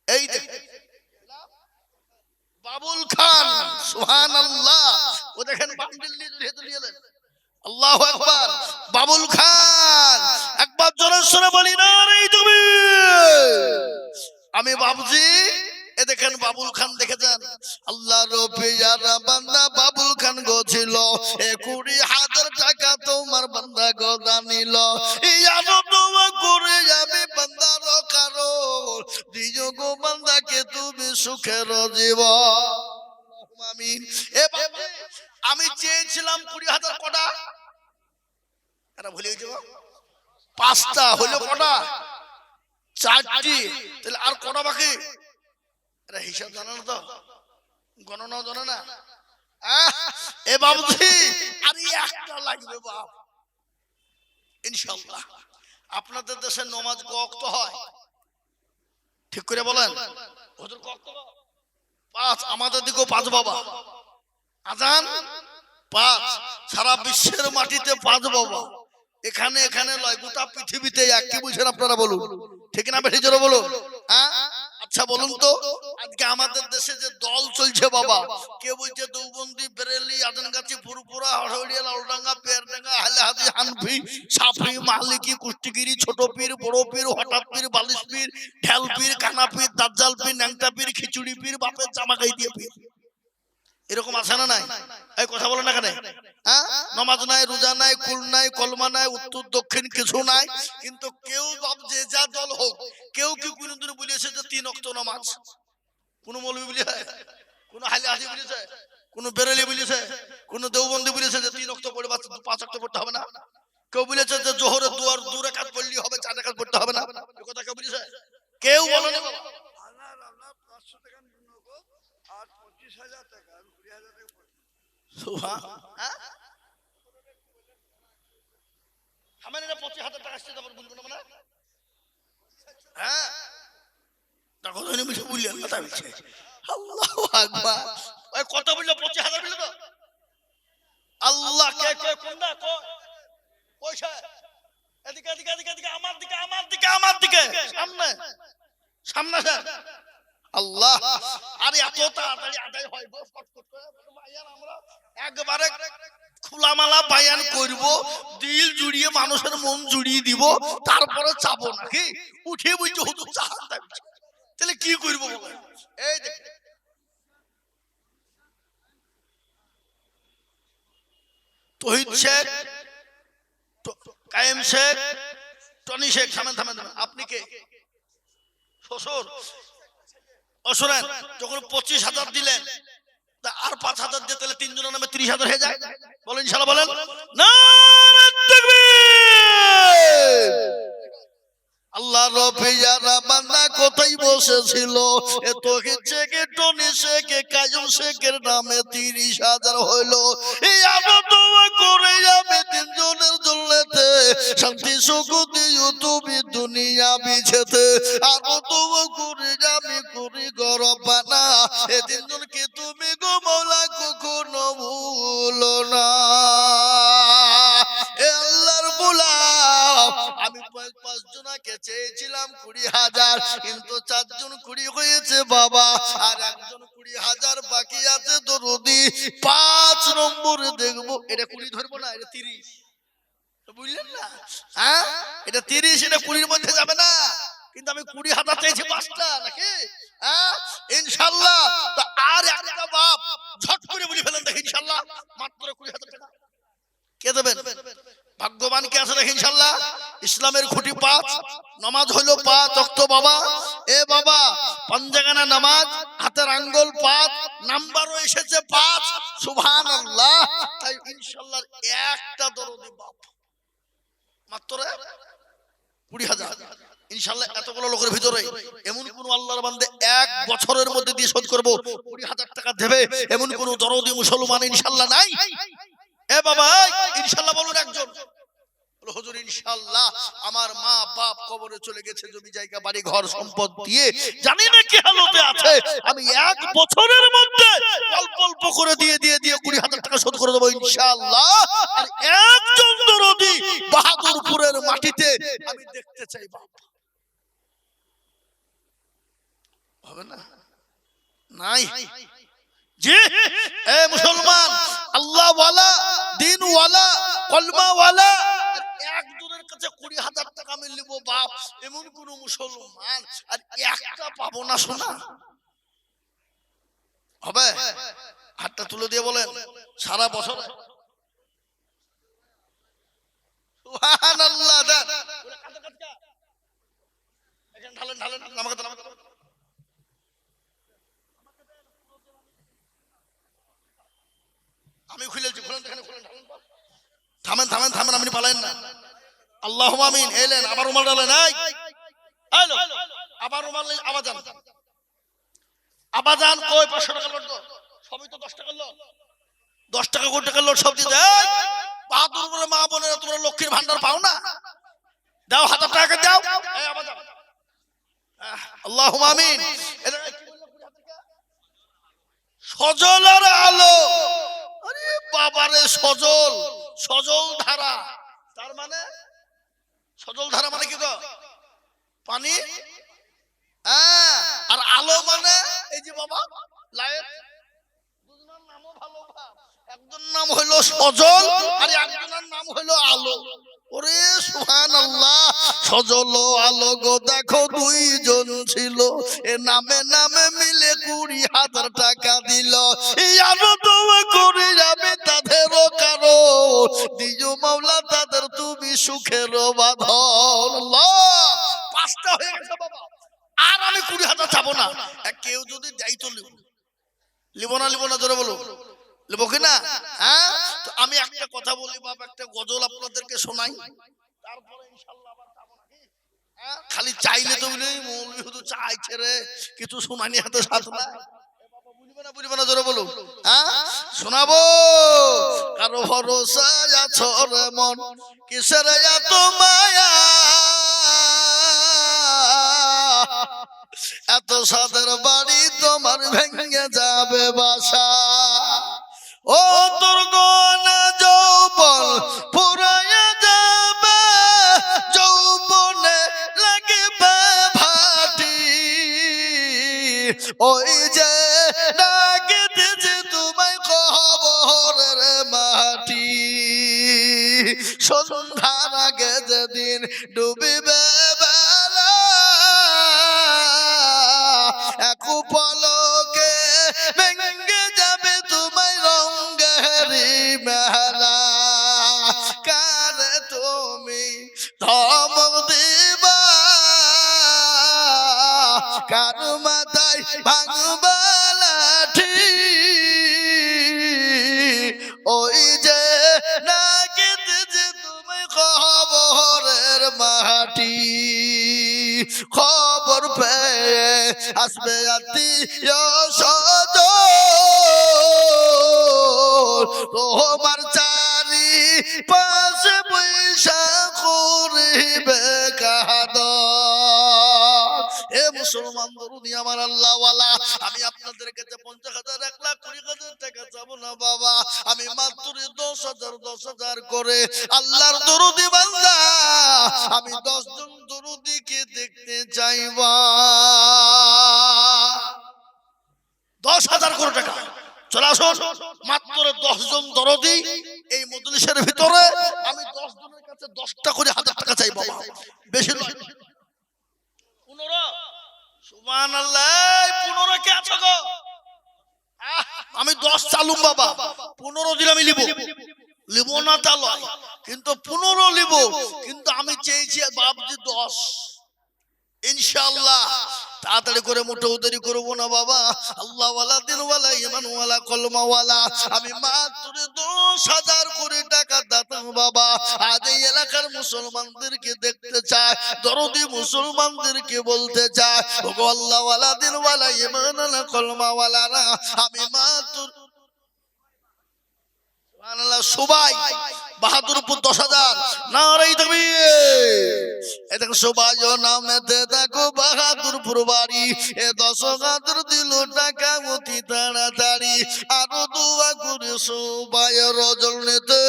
এই দেখেন বাবুল খান সুবহানাল্লাহ ও দেখেন বান্ডিল নিয়ে হেঁটে নিলেন আল্লাহু আকবার বাবুল খান একবার জোরে সরে বলি না রে তুমি আমি বাবুজি এ দেখেন বাবুল খান দেখে যান আল্লাহ রফিয়ারা বান্দা বাবুল খান গো ছিল 20,000 টাকা তোমার বান্দা গো দানিল ইয়ানো দোয়া করে আমি বান্দার কারণ দিও গো বান্দাকে তুমি সুখের জীবন আমিন এ বাবা আমি চেয়েছিলাম 20,000 কটা এটা ভুলে গেছো 5টা হলো কটা 4টি তাহলে আর কটা বাকি এটা হিসাব জানো না তো গণনা জানো না এ বাবুজি আরে একটা লাগবে বাপ ইনশাআল্লাহ আপনাদের দেশে নামাজ ওয়াক্ত হয় ঠিক করে বলেন হুজুর ওয়াক্ত 5 আমাদের দিকেও 5 বাবা আজান 5 সারা বিশ্বের মাটিতে 5 বাবা এখানে এখানে লয় গোটা পৃথিবীতে এক কি বুঝেন আপনারা বলুন ঠিক না বেশি জোরে বলুন হ্যাঁ আচ্ছা বলুন তো আজকে আমাদের দেশে যে দল চলছে বাবা কে বলছে দেওবন্দি বেরেলি আদনগাছি ফুরপুরা হড়হড়িয়া লালডাঙ্গা পেয়ারডাঙ্গা হালাহাদি হানফি সাফি মালিকি কুষ্টিগিরি ছোট পীর বড় পীর হঠাৎ পীর বালিশ পীর ঢেল পীর কানা পীর দাজ্জাল পীর ন্যাংটা পীর খিচুড়ি পীর বাপের জামা গাই দিয়ে পীর এরকম আছে না নাই এই কথা বলেন না কেন হ্যাঁ নামাজ নাই রোজা নাই কুল নাই কলমা নাই উত্তর দক্ষিণ কিছু নাই কিন্তু কেউ বাপ যে যা দল হোক কেউ কি কোনদিন বলেছে যে 3 ওয়াক্ত নামাজ কোন মৌলবী বলেছে কোন হালি বলেছে কোন বেরেলি বলেছে কোন দেওবন্দি বলেছে যে 3 ওয়াক্ত পড়ে 5 ওয়াক্ত পড়তে হবে না কেউ বলেছে যে জোহরে 2 রাকাত পড়লি হবে 4 রাকাত পড়তে হবে না এই কথা কেউ বলেছে কেউ বলেনি বাবা আর 25,000 টাকা 20,000 টাকা সুবহান হ্যাঁ আমার এটা 25,000 টাকা আসছে তারপর বলবো না মানে হ্যাঁ তা কত নিয়ে মিশে বললেন কথা বলছে আল্লাহু আকবার ওই কত বললো 25,000 বললো তো আল্লাহ কে কে কোনটা পয়সা এদিকে এদিকে এদিকে এদিকে আমার দিকে আমার দিকে আমার দিকে সামনে সামনে আল্লাহ আরে এত তাড়াতাড়ি আদায় হয় গো ফটফট করে ভাইয়ান আমরা একবারে খোলামালা বায়ান করব দিল জুড়িয়ে মানুষের মন জুড়িয়ে দিব তারপরে চাবো নাকি উঠে বুঝছো হুজুর চাহার দাবি তাহলে কি করব বলেন এই দেখ তহিদ শেখ কায়েম শেখ টনি শেখ থামেন থামেন থামেন আপনি কে শ্বশুর অসুরেন যখন 25,000 দিলেন তা আর 5,000 দিয়ে তাহলে তিনজনের নামে 30,000 হয়ে যায় বলেন ইনশাআল্লাহ বলেন নারে তাকবীর আল্লাহ রবিয়ারা বান্দা কোথায় বসেছিল এ তহিদ শেখ টনি শেখ কায়েম শেখের নামে 30,000 হইলো এই আবদোয়া করে আমি তিনজনের জন্যতে শান্তি সুখ দিও তুমি দুনিয়া বিছেতে আবদোয়া করে আমি করি গরবানা এ তিনজনকে তুমি গো মাওলা কখনো ভুলো না এ আল্লাহর গোলাম আমি 5 জনকে চেয়েছিলাম 20,000 কিন্তু 4 জন 20 হয়েছে বাবা আর একজন 20,000 বাকি আছে দরদি 5 নম্বরে দেখবো এটা 20 ধরবো না এটা 30 বুঝলেন না হ্যাঁ এটা 30 এটা 20 এর মধ্যে যাবে না কিন্তু আমি 20,000 চেয়েছি 5টা নাকি হ্যাঁ ইনশাআল্লাহ তো আর একটা বাপ ঝট করে বলে ফেলেন দেখি ইনশাআল্লাহ মাত্র 20,000 টাকা কে দেবেন ভাগ্যবান কে আছে দেখি ইনশাআল্লাহ ইসলামের খুঁটি 5 নামাজ হলো 5 ওয়াক্ত বাবা এ বাবা পাঞ্জাগানা নামাজ হাতের আঙ্গুল 5 নাম্বারও এসেছে 5 সুবহানাল্লাহ তাই ইনশাআল্লাহ একটা দরদি বাপ মাত্র 20,000 ইনশাআল্লাহ এতগুলো লোকের ভিতরে এমন কোন আল্লাহর বান্দে 1 বছরের মধ্যে দিয়ে শোধ করব 20,000 টাকা দেবে এমন কোন দরদি মুসলমান ইনশাআল্লাহ নাই এ বাবা ইনশাআল্লাহ বলুন একজন বলো হুজুর ইনশাআল্লাহ আমার মা বাপ কবরে চলে গেছে জমি জায়গা বাড়ি ঘর সম্পদ দিয়ে জানি না কি হালতে আছে আমি 1 বছরের মধ্যে অল্প অল্প করে দিয়ে 20,000 টাকা শোধ করে দেব ইনশাআল্লাহ আর একজন দরদি বাহাদুরপুরের মাটিতে আমি দেখতে চাই বাপ হবে না নাই জি এ মুসলমান আল্লাহ ওয়ালা দিন ওয়ালা কলমা ওয়ালা একজনের কাছে 20,000 টাকা আমি নিব বাপ এমন কোন মুসলমান আর একটা পাবো না শোনা হবে হাতটা তুলে দিয়ে বলেন সারা বছর সুবহানাল্লাহ দেন এখানে ঢালেন ঢালেন আমাকে আমি খুলেছি খুলেন এখানে খুলেন থামেন থামেন থামেন আপনি পালেন না আল্লাহুম্মা আমিন এলেন আবার রুমাল ডালেন এই হ্যালো আবার রুমাল আবাজান কই 500 টাকা লোড সবই তো 10 টাকা লোড 10 টাকা কোটি টাকা লোড সব দিয়ে দেয় বাহাদুর বলে মা বোনেরা তোমরা লক্ষ্মীর ভান্ডার পাও না দাও 1000 টাকা দাও এই আবাজান আল্লাহুম্মা আমিন সজলের আলো আরে বাবারে সজল সজল ধারা তার মানে সজল ধারা মানে কি গো পানি আর আলো মানে এই যে বাবা লাইট দুজনের নামও ভালো একজন নাম হলো সজল আর একজনের নাম হলো আলো ওরে সুবহানাল্লাহ সজল আলো গো দেখো দুইজন ছিল এ নামে নামে মিলে 20,000 টাকা দিল এই আলো দোয়া করে যাবে তাদেরও কারো দিও মাওলা তাদের তুমি সুখের বাঁধন আল্লাহ 5টা হয়ে গেছে বাবা আর আমি 20,000 চাবো না কেউ যদি দেয় তো লিব না জোরে বলো লিব কি না হ্যাঁ তো আমি একটা কথা বলি বাপ একটা গজল আপনাদেরকে শোনাই তারপরে ইনশাআল্লাহ আবার যাব নাকি খালি চাইলে তো বলি মৌলভী হুজুর চাইছে রে কিছু শোনানি হাতে সাথ না বুঝবে না জোরে বলুন। হ্যাঁ শোনাবো। কারো ভরসা আছো রে মন, কিসের এত মায়া, এত সাদের বাড়ি তোমার ভেঙে যাবে বাসা। ও তোর গনা যৌবন ফুরাইয়া যাবে, যৌবনে লাগবে ভাটি, ওই যে ডাকে দিয়েছে তোমায় কবরের মাটি। সন্ধ্যার আগে যেদিন ডুবিবে বেলা, এক পলকে ভেঙে যাবে তোমায় রঙেরি মেলা। কারে তুমি ধমক দিবা, কার মাথায় ভাঙবা লাঠি, ওই যে নাকি যে তুমি খবরের মাটি। খবর পেয়ে আসবে আত্মীয় স্বজন, তোমার চারি পাশে পয়সা করিবে কাঁদন। এ মুসলমান দরুদি আমার আল্লাহওয়ালা, আমি আপনাদের কাছে 50,000 1,20,000 টাকা চাবো না বাবা, আমি মাত্র 10,000 করে আল্লাহর দরুদি বান্দা, আমি 10 জন দরুদিকে দেখতে চাইবা। 10,000 করে টাকা চলে আসুন, মাত্র 10 জন দরদি এই মজলিসের ভিতরে, আমি 10 জনের কাছে 10টা করে 1,000 টাকা চাই বাবা, বেশি নয়। 15 সুবহানাল্লাহ, 15 কে আছো গো? আমি 10 চালুম বাবা, 15 দিন আমি লিব না তা লয়, কিন্তু 15 লিব, কিন্তু আমি চেয়েছি বাপজি 10 ইনশাআল্লাহ। তাড়াতাড়ি করে মোটেও দেরি করবো না বাবা, আল্লাহ ওয়ালা দিন ওয়ালা ইমান ওয়ালা কলমা ওয়ালা, আমি মাত্র 10,000 করে টাকা দাতাম বাবা। আজ এই এলাকার মুসলমানদেরকে দেখতে চায়, দরদি মুসলমানদেরকে বলতে চায়, ওগো আল্লাহ ওয়ালা দিন ওয়ালা ইমান ওয়ালা কলমা ওয়ালারা, আমি মাত্র সবাই বাহাদুরপুর 10,000 নারাই তাকবীর। এ দেখো সবাই নামেতে দেখো বাহাদুরপুর বাড়ি, এ 10,000 দিল টাকা অতি তাড়াতাড়ি, আরো দোয়া করে সবাই রজল নেতে,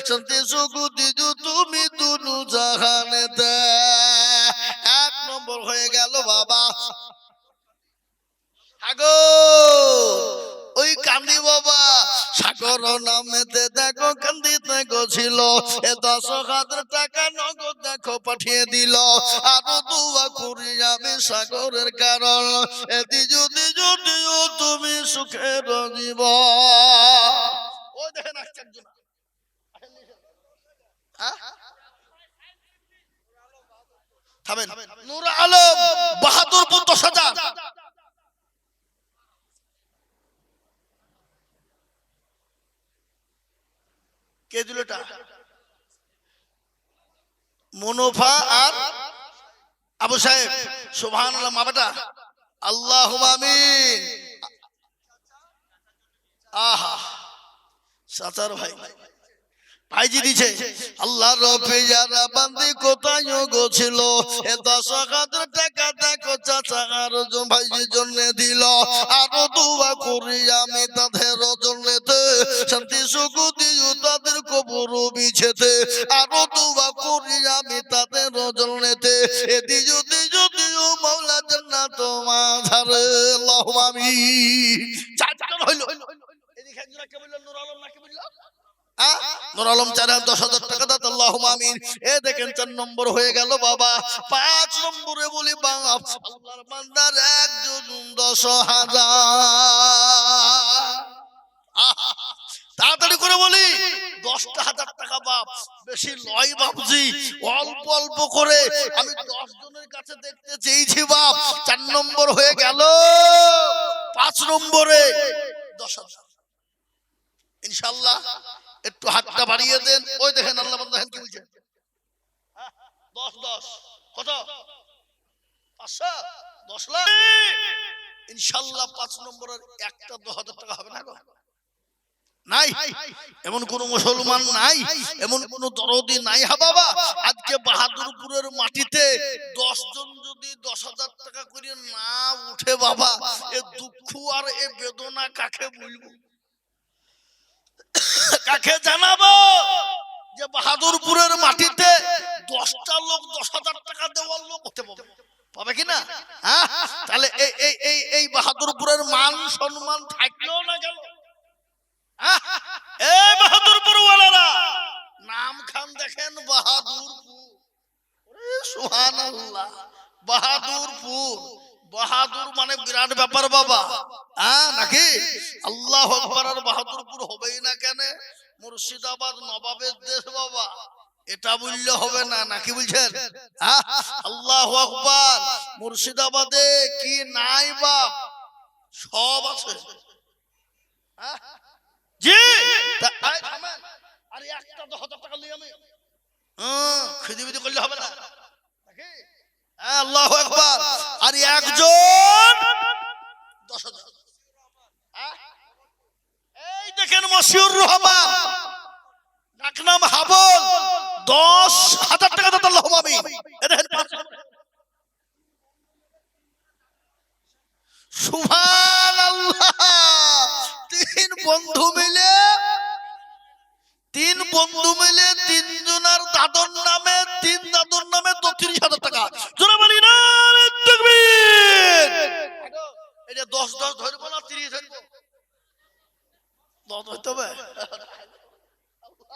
শান্তি সুখ দিজু তুমি দুনু জাহানেতে। 1 নম্বর হয়ে গেল বাবা ওই কান্দি বাবা সাগর নামেতে দেখো কান্দিতে গছিল, এ 10,000 টাকা নগদ দেখো পাঠিয়ে দিল, আরো দোয়া করি আমি সাগরের কারণ, এদি যদি যদিও তুমি সুখের জীবন। ওই দেখেন একজন থামেন, নূর আলম বাহাদুরপুর 10,000 কে দিল এটা? মুনফা আর আবু সাহেব। সুবহানাল্লাহ মা বেটা, আল্লাহুম্মা আমিন। আহা সাতার ভাই ভাইজি দিছে, আল্লাহ রবে যারা বান্দি কোথায় গছিল, এ 10,000 টাকা দেখো চাচা আর ভাইজির জন্য দিল, আরো দোয়া করি আমি তাদের জন্যতে, শান্তি সুখ দিও তাদের কবর বিছেতে, আরো দোয়া করি আমি তাদের জন্যতে, এদি যদি যদিও মাওলা জান্নাত মাঝারে আল্লাহুম্মা আমিন। 4 জন হইল, এদিকে একজন কে বলল নূর আলম নাকি বলল নূর আলম 10,000 টাকা দাও আল্লাহুম্মা আমিন। এ দেখেন 4 নম্বর হয়ে গেল বাবা। 5 নম্বরে বলি বাপ আল্লাহর বান্দার একজন 10,000। তাড়াতাড়ি করে বলি 10,000 টাকা বাপ, বেশি লয় বাপজি, অল্প অল্প করে আমি 10 জনের কাছে দেখতে চেয়েছি বাপ। 4 নম্বর হয়ে গেল, 5 নম্বরে 10,000 ইনশাআল্লাহ। একটু হাতটা বাড়িয়ে দেন। ওই দেখেন আল্লাহ বান্দা কি বলছে, 10 কত 500 10 লাখ ইনশাআল্লাহ 5 নম্বরের একটা 10,000 টাকা হবে না গো? নাই, এমন কোন মুসলমান নাই, এমন কোন দরদি নাই। হ্যাঁ বাবা, আজকে বাহাদুরপুরের মাটিতে 10 জন যদি 10,000 টাকা করে না উঠে বাবা, এ দুঃখ আর এ বেদনা কাকে বলবো, কাকে জানাবো? যে বাহাদুরপুরের মাটিতে 10টা লোক 10,000 টাকা দেওয়ার লোক হতে পাবে কিনা? হ্যাঁ, তাহলে এই বাহাদুরপুরের মান সম্মান থাকলো না গেল? এই বাহাদুরপুর ওয়ালারা নাম খান দেখেন বাহাদুরপুর, সুবহানাল্লাহ, বাহাদুরপুর। বাহাদুর মানে বিরাট ব্যাপার বাবা, নাকি? আল্লাহু আকবার। আর বাহাদুরপুর হবেই না কেন? মুর্শিদাবাদ নবাবের দেশ বাবা, এটা বললে হবে না, নাকি বলছেন? আল্লাহু আকবার। মুর্শিদাবাদে কি নাই বাপ? সব আছে। জি, আরে একটা 10,000 টাকা লই আমি, খিদিবিদি করলে হবে না, নাকি? আল্লাহু আকবার। আর একজন 10,000। এই দেখেন মশিউর রহমান, ডাকনাম হাবল, 10,000 টাকা দিতে আল্লাহু আমি। এ দেখেন সুবহানাল্লাহ। তিন বন্ধু মিলে তিনজনের দাদর নামে 30,000 টাকা। জোরে বলি না তাকবীর। এটা 10 ধরবো না 30 ধরবো? 10 ধরতে হবে।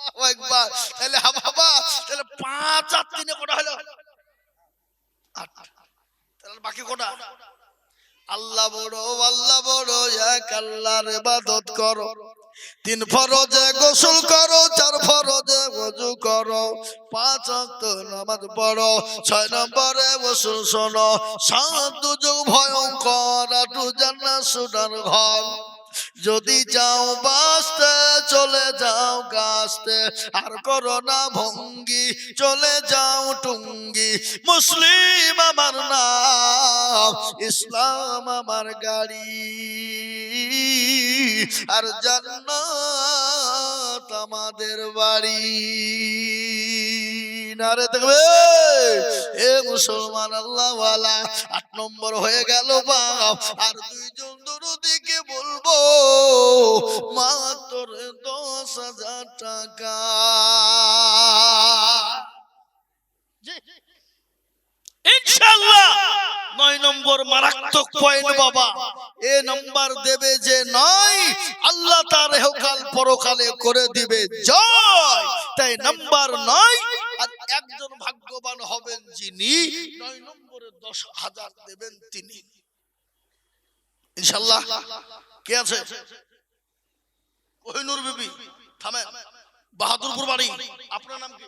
আল্লাহু আকবার। তাহলে বাবা, তাহলে 5 আর 3 কটা হলো? 8। তাহলে বাকি কটা? আল্লাহ বড়, এক আল্লাহর ইবাদত করো। 3 ফরজে গোসল করো, 4 ফরজে ওযু করো, 5 ওয়াক্ত নামাজ পড়ো, 6 নম্বরে ওয়াসুল শোনো, 7 দুজক ভয়ঙ্কর, 8 জান্নাত সোনার ঘর। যদি যাও বাঁচতে চলে যাও গাছতে, আর করো না ভঙ্গি চলে যাও টুঙ্গি। মুসলিম আমার নাম, ইসলাম আমার গাড়ি, আর জান্নাত আমাদের বাড়ি। নারে দেখবে এ মুসলমান আল্লাহ ওয়ালা। 8 নম্বর হয়ে গেল বাপ। আর 2 জন দরদিকে বলবো মাত্র 10,000 টাকা। ইনশাআল্লাহ 9 নম্বর মারাত্মক পয়েন্ট বাবা। এ নাম্বার দেবে যে 9, আল্লাহ তার ইহকাল পরকালে করে দিবে জয়। তাই নাম্বার 9। আর একজন ভাগ্যবান হবেন যিনি 9 নম্বরে 10,000 দেবেন তিনি। ইনশাআল্লাহ। কে আছে? কোহিনুর বিবি। থামেন, বাহাদুরপুর বাড়ি। আপনার নাম কি?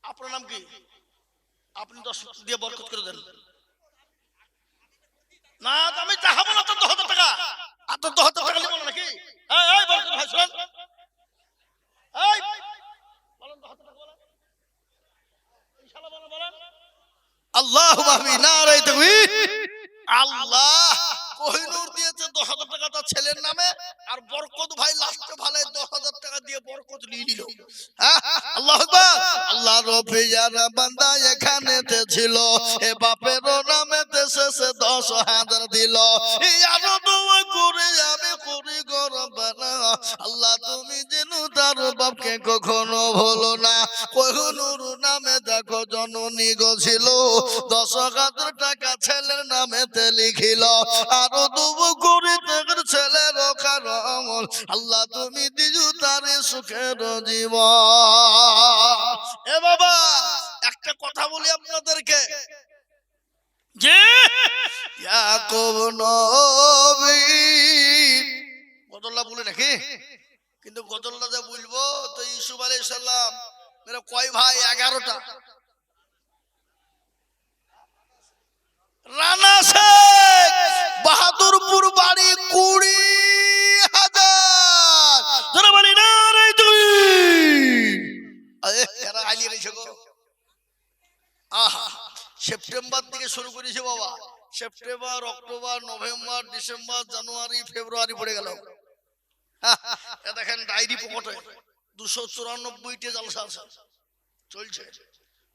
আপনার নাম কি? আপনি 10 দিয়ে বরকত করে দেন। না আমি চাহাবো না তো 10,000 টাকা। আর তো 10,000 টাকা নিব নাকি? এই বরকত ভাই শুনেন, এই বলেন 10,000 টাকা বলেন। ইনশাআল্লাহ বলেন। আল্লাহুম্মা আমিন। নারে তাকবীর। আল্লাহ কোহিনুর দিয়েছে 10,000 টাকা তার ছেলের নামে, আর বরকত ভাই লাস্টে ভালে 10,000 টাকা দিয়ে বরকত নিয়ে নিল। আল্লাহু আকবার। আল্লাহ রব্বি যারা বান্দা এখানেতে ছিল, এ বাপেরও নামেতে শেষে 10,000 দিল। আর দোয়া করে আমি করি গো রব্বানা, আল্লাহ তুমি যেন তার বাপকে কখনো ভুলো না। কোহিনুর নামে দেখো জননী গো ছিল, 10,000 টাকা ছেলের নামেতে লিখিল। আরো দুবু করে তার ছেলের কারণ, আল্লাহ তুমি দিজু তার সুখের জীবন। এ বাবা, একটা কথা বলি আপনাদেরকে, যে ইয়াকুব নবী গজল্লা বলে নাকি, কিন্তু গজল্লা যে বলবো তো ইউসুফ আলাইহিস সালাম মেরা কয় ভাই? 11টা। রানা শেখ বাহাদুরপুর বাড়ি 20,000। তোরা বলি না রে তুই, এরা আইলি রইছে গো। আহা, সেপ্টেম্বর থেকে শুরু করেছে বাবা। সেপ্টেম্বর, অক্টোবর, নভেম্বর, ডিসেম্বর, জানুয়ারি, ফেব্রুয়ারি পড়ে গেল। দেখেন ডায়েরি পকেটে 294টি জলসা চলছে,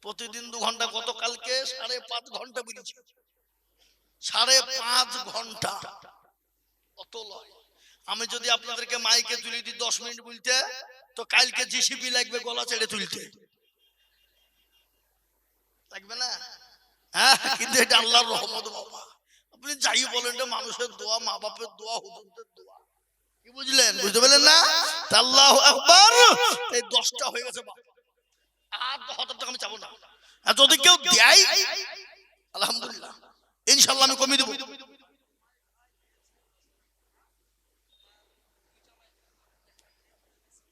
প্রতিদিন 2 ঘন্টা। গতকালকে 5.5 ঘন্টা বেরিয়েছে, 5.5 ঘন্টা। অত লয়। আমি যদি আপনাদেরকে মাইকে তুলে দিই 10 মিনিট বলতে, তো কালকে জিসিপি লাগবে গলা ছেড়ে তুলতে, লাগবে না? হ্যাঁ, কিন্তু এটা আল্লাহর রহমত বাবা। আপনি যাই বলেন, এটা মানুষের দোয়া, মা বাপের দোয়া, হুজুরদের দোয়া। কি বুঝলেন? বুঝতে পারলেন না? আল্লাহু আকবার। এই 10টা হয়ে গেছে বাবা। আর 10,000 টাকা আমি চাবো না। আর যদি কেউ দেয়, আলহামদুলিল্লাহ, ইনশাআল্লাহ আমি কমিয়ে দেব।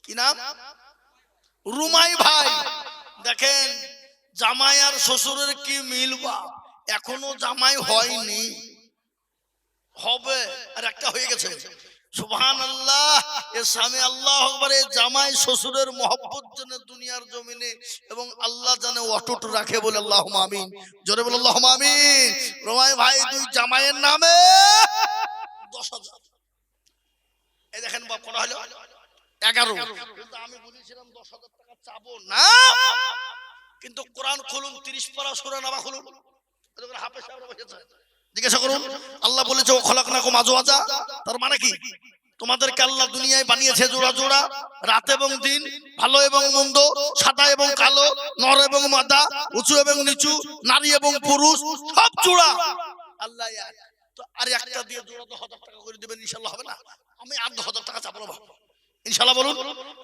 কি নাম? রুমাই ভাই। দেখেন জামাই আর শ্বশুরের কি মিল বা, এখনো জামাই হয়নি, হবে। আর একটা হয়ে গেছে, সুবহানাল্লাহ। এর স্বামী আল্লাহু আকবার। এই জামাই শ্বশুরের মহব্বত জন্য দুনিয়ার জমিনে এবং আল্লাহ জানে অটুট রাখে, বলে আল্লাহুম্মা আমিন। জোরে বলে আল্লাহুম্মা আমিন। রুমাই ভাই 2 জামাইয়ের নামে 10,000। এই দেখেন বাপ, করা হলো 11। কিন্তু আমি বলেছিলাম 10,000 টাকা চাবো না। কিন্তু কোরআন খুলুন, 30 পারা সূরা নাবা খুলুন, হাফেজ সাহেবরা বসেছে, জিজ্ঞাসা করুন। আল্লাহ বলেছে ও খলাকনাকুম আজওয়াজা। তার মানে কি? তোমাদেরকে আল্লাহ দুনিয়ায় বানিয়েছে জোড়া জোড়া, রাত এবং দিন, ভালো এবং মন্দ, সাদা এবং কালো, নর এবং মাদা, উঁচু এবং নিচু, নারী এবং পুরুষ, সব জোড়া। আল্লাহ এক। তো আর একটা দিয়ে জোড়া 10,000 টাকা করে দিবেন, ইনশাআল্লাহ হবে না? আমি আর 10,000 টাকা চাবো না, ইনশাআল্লাহ বলুন।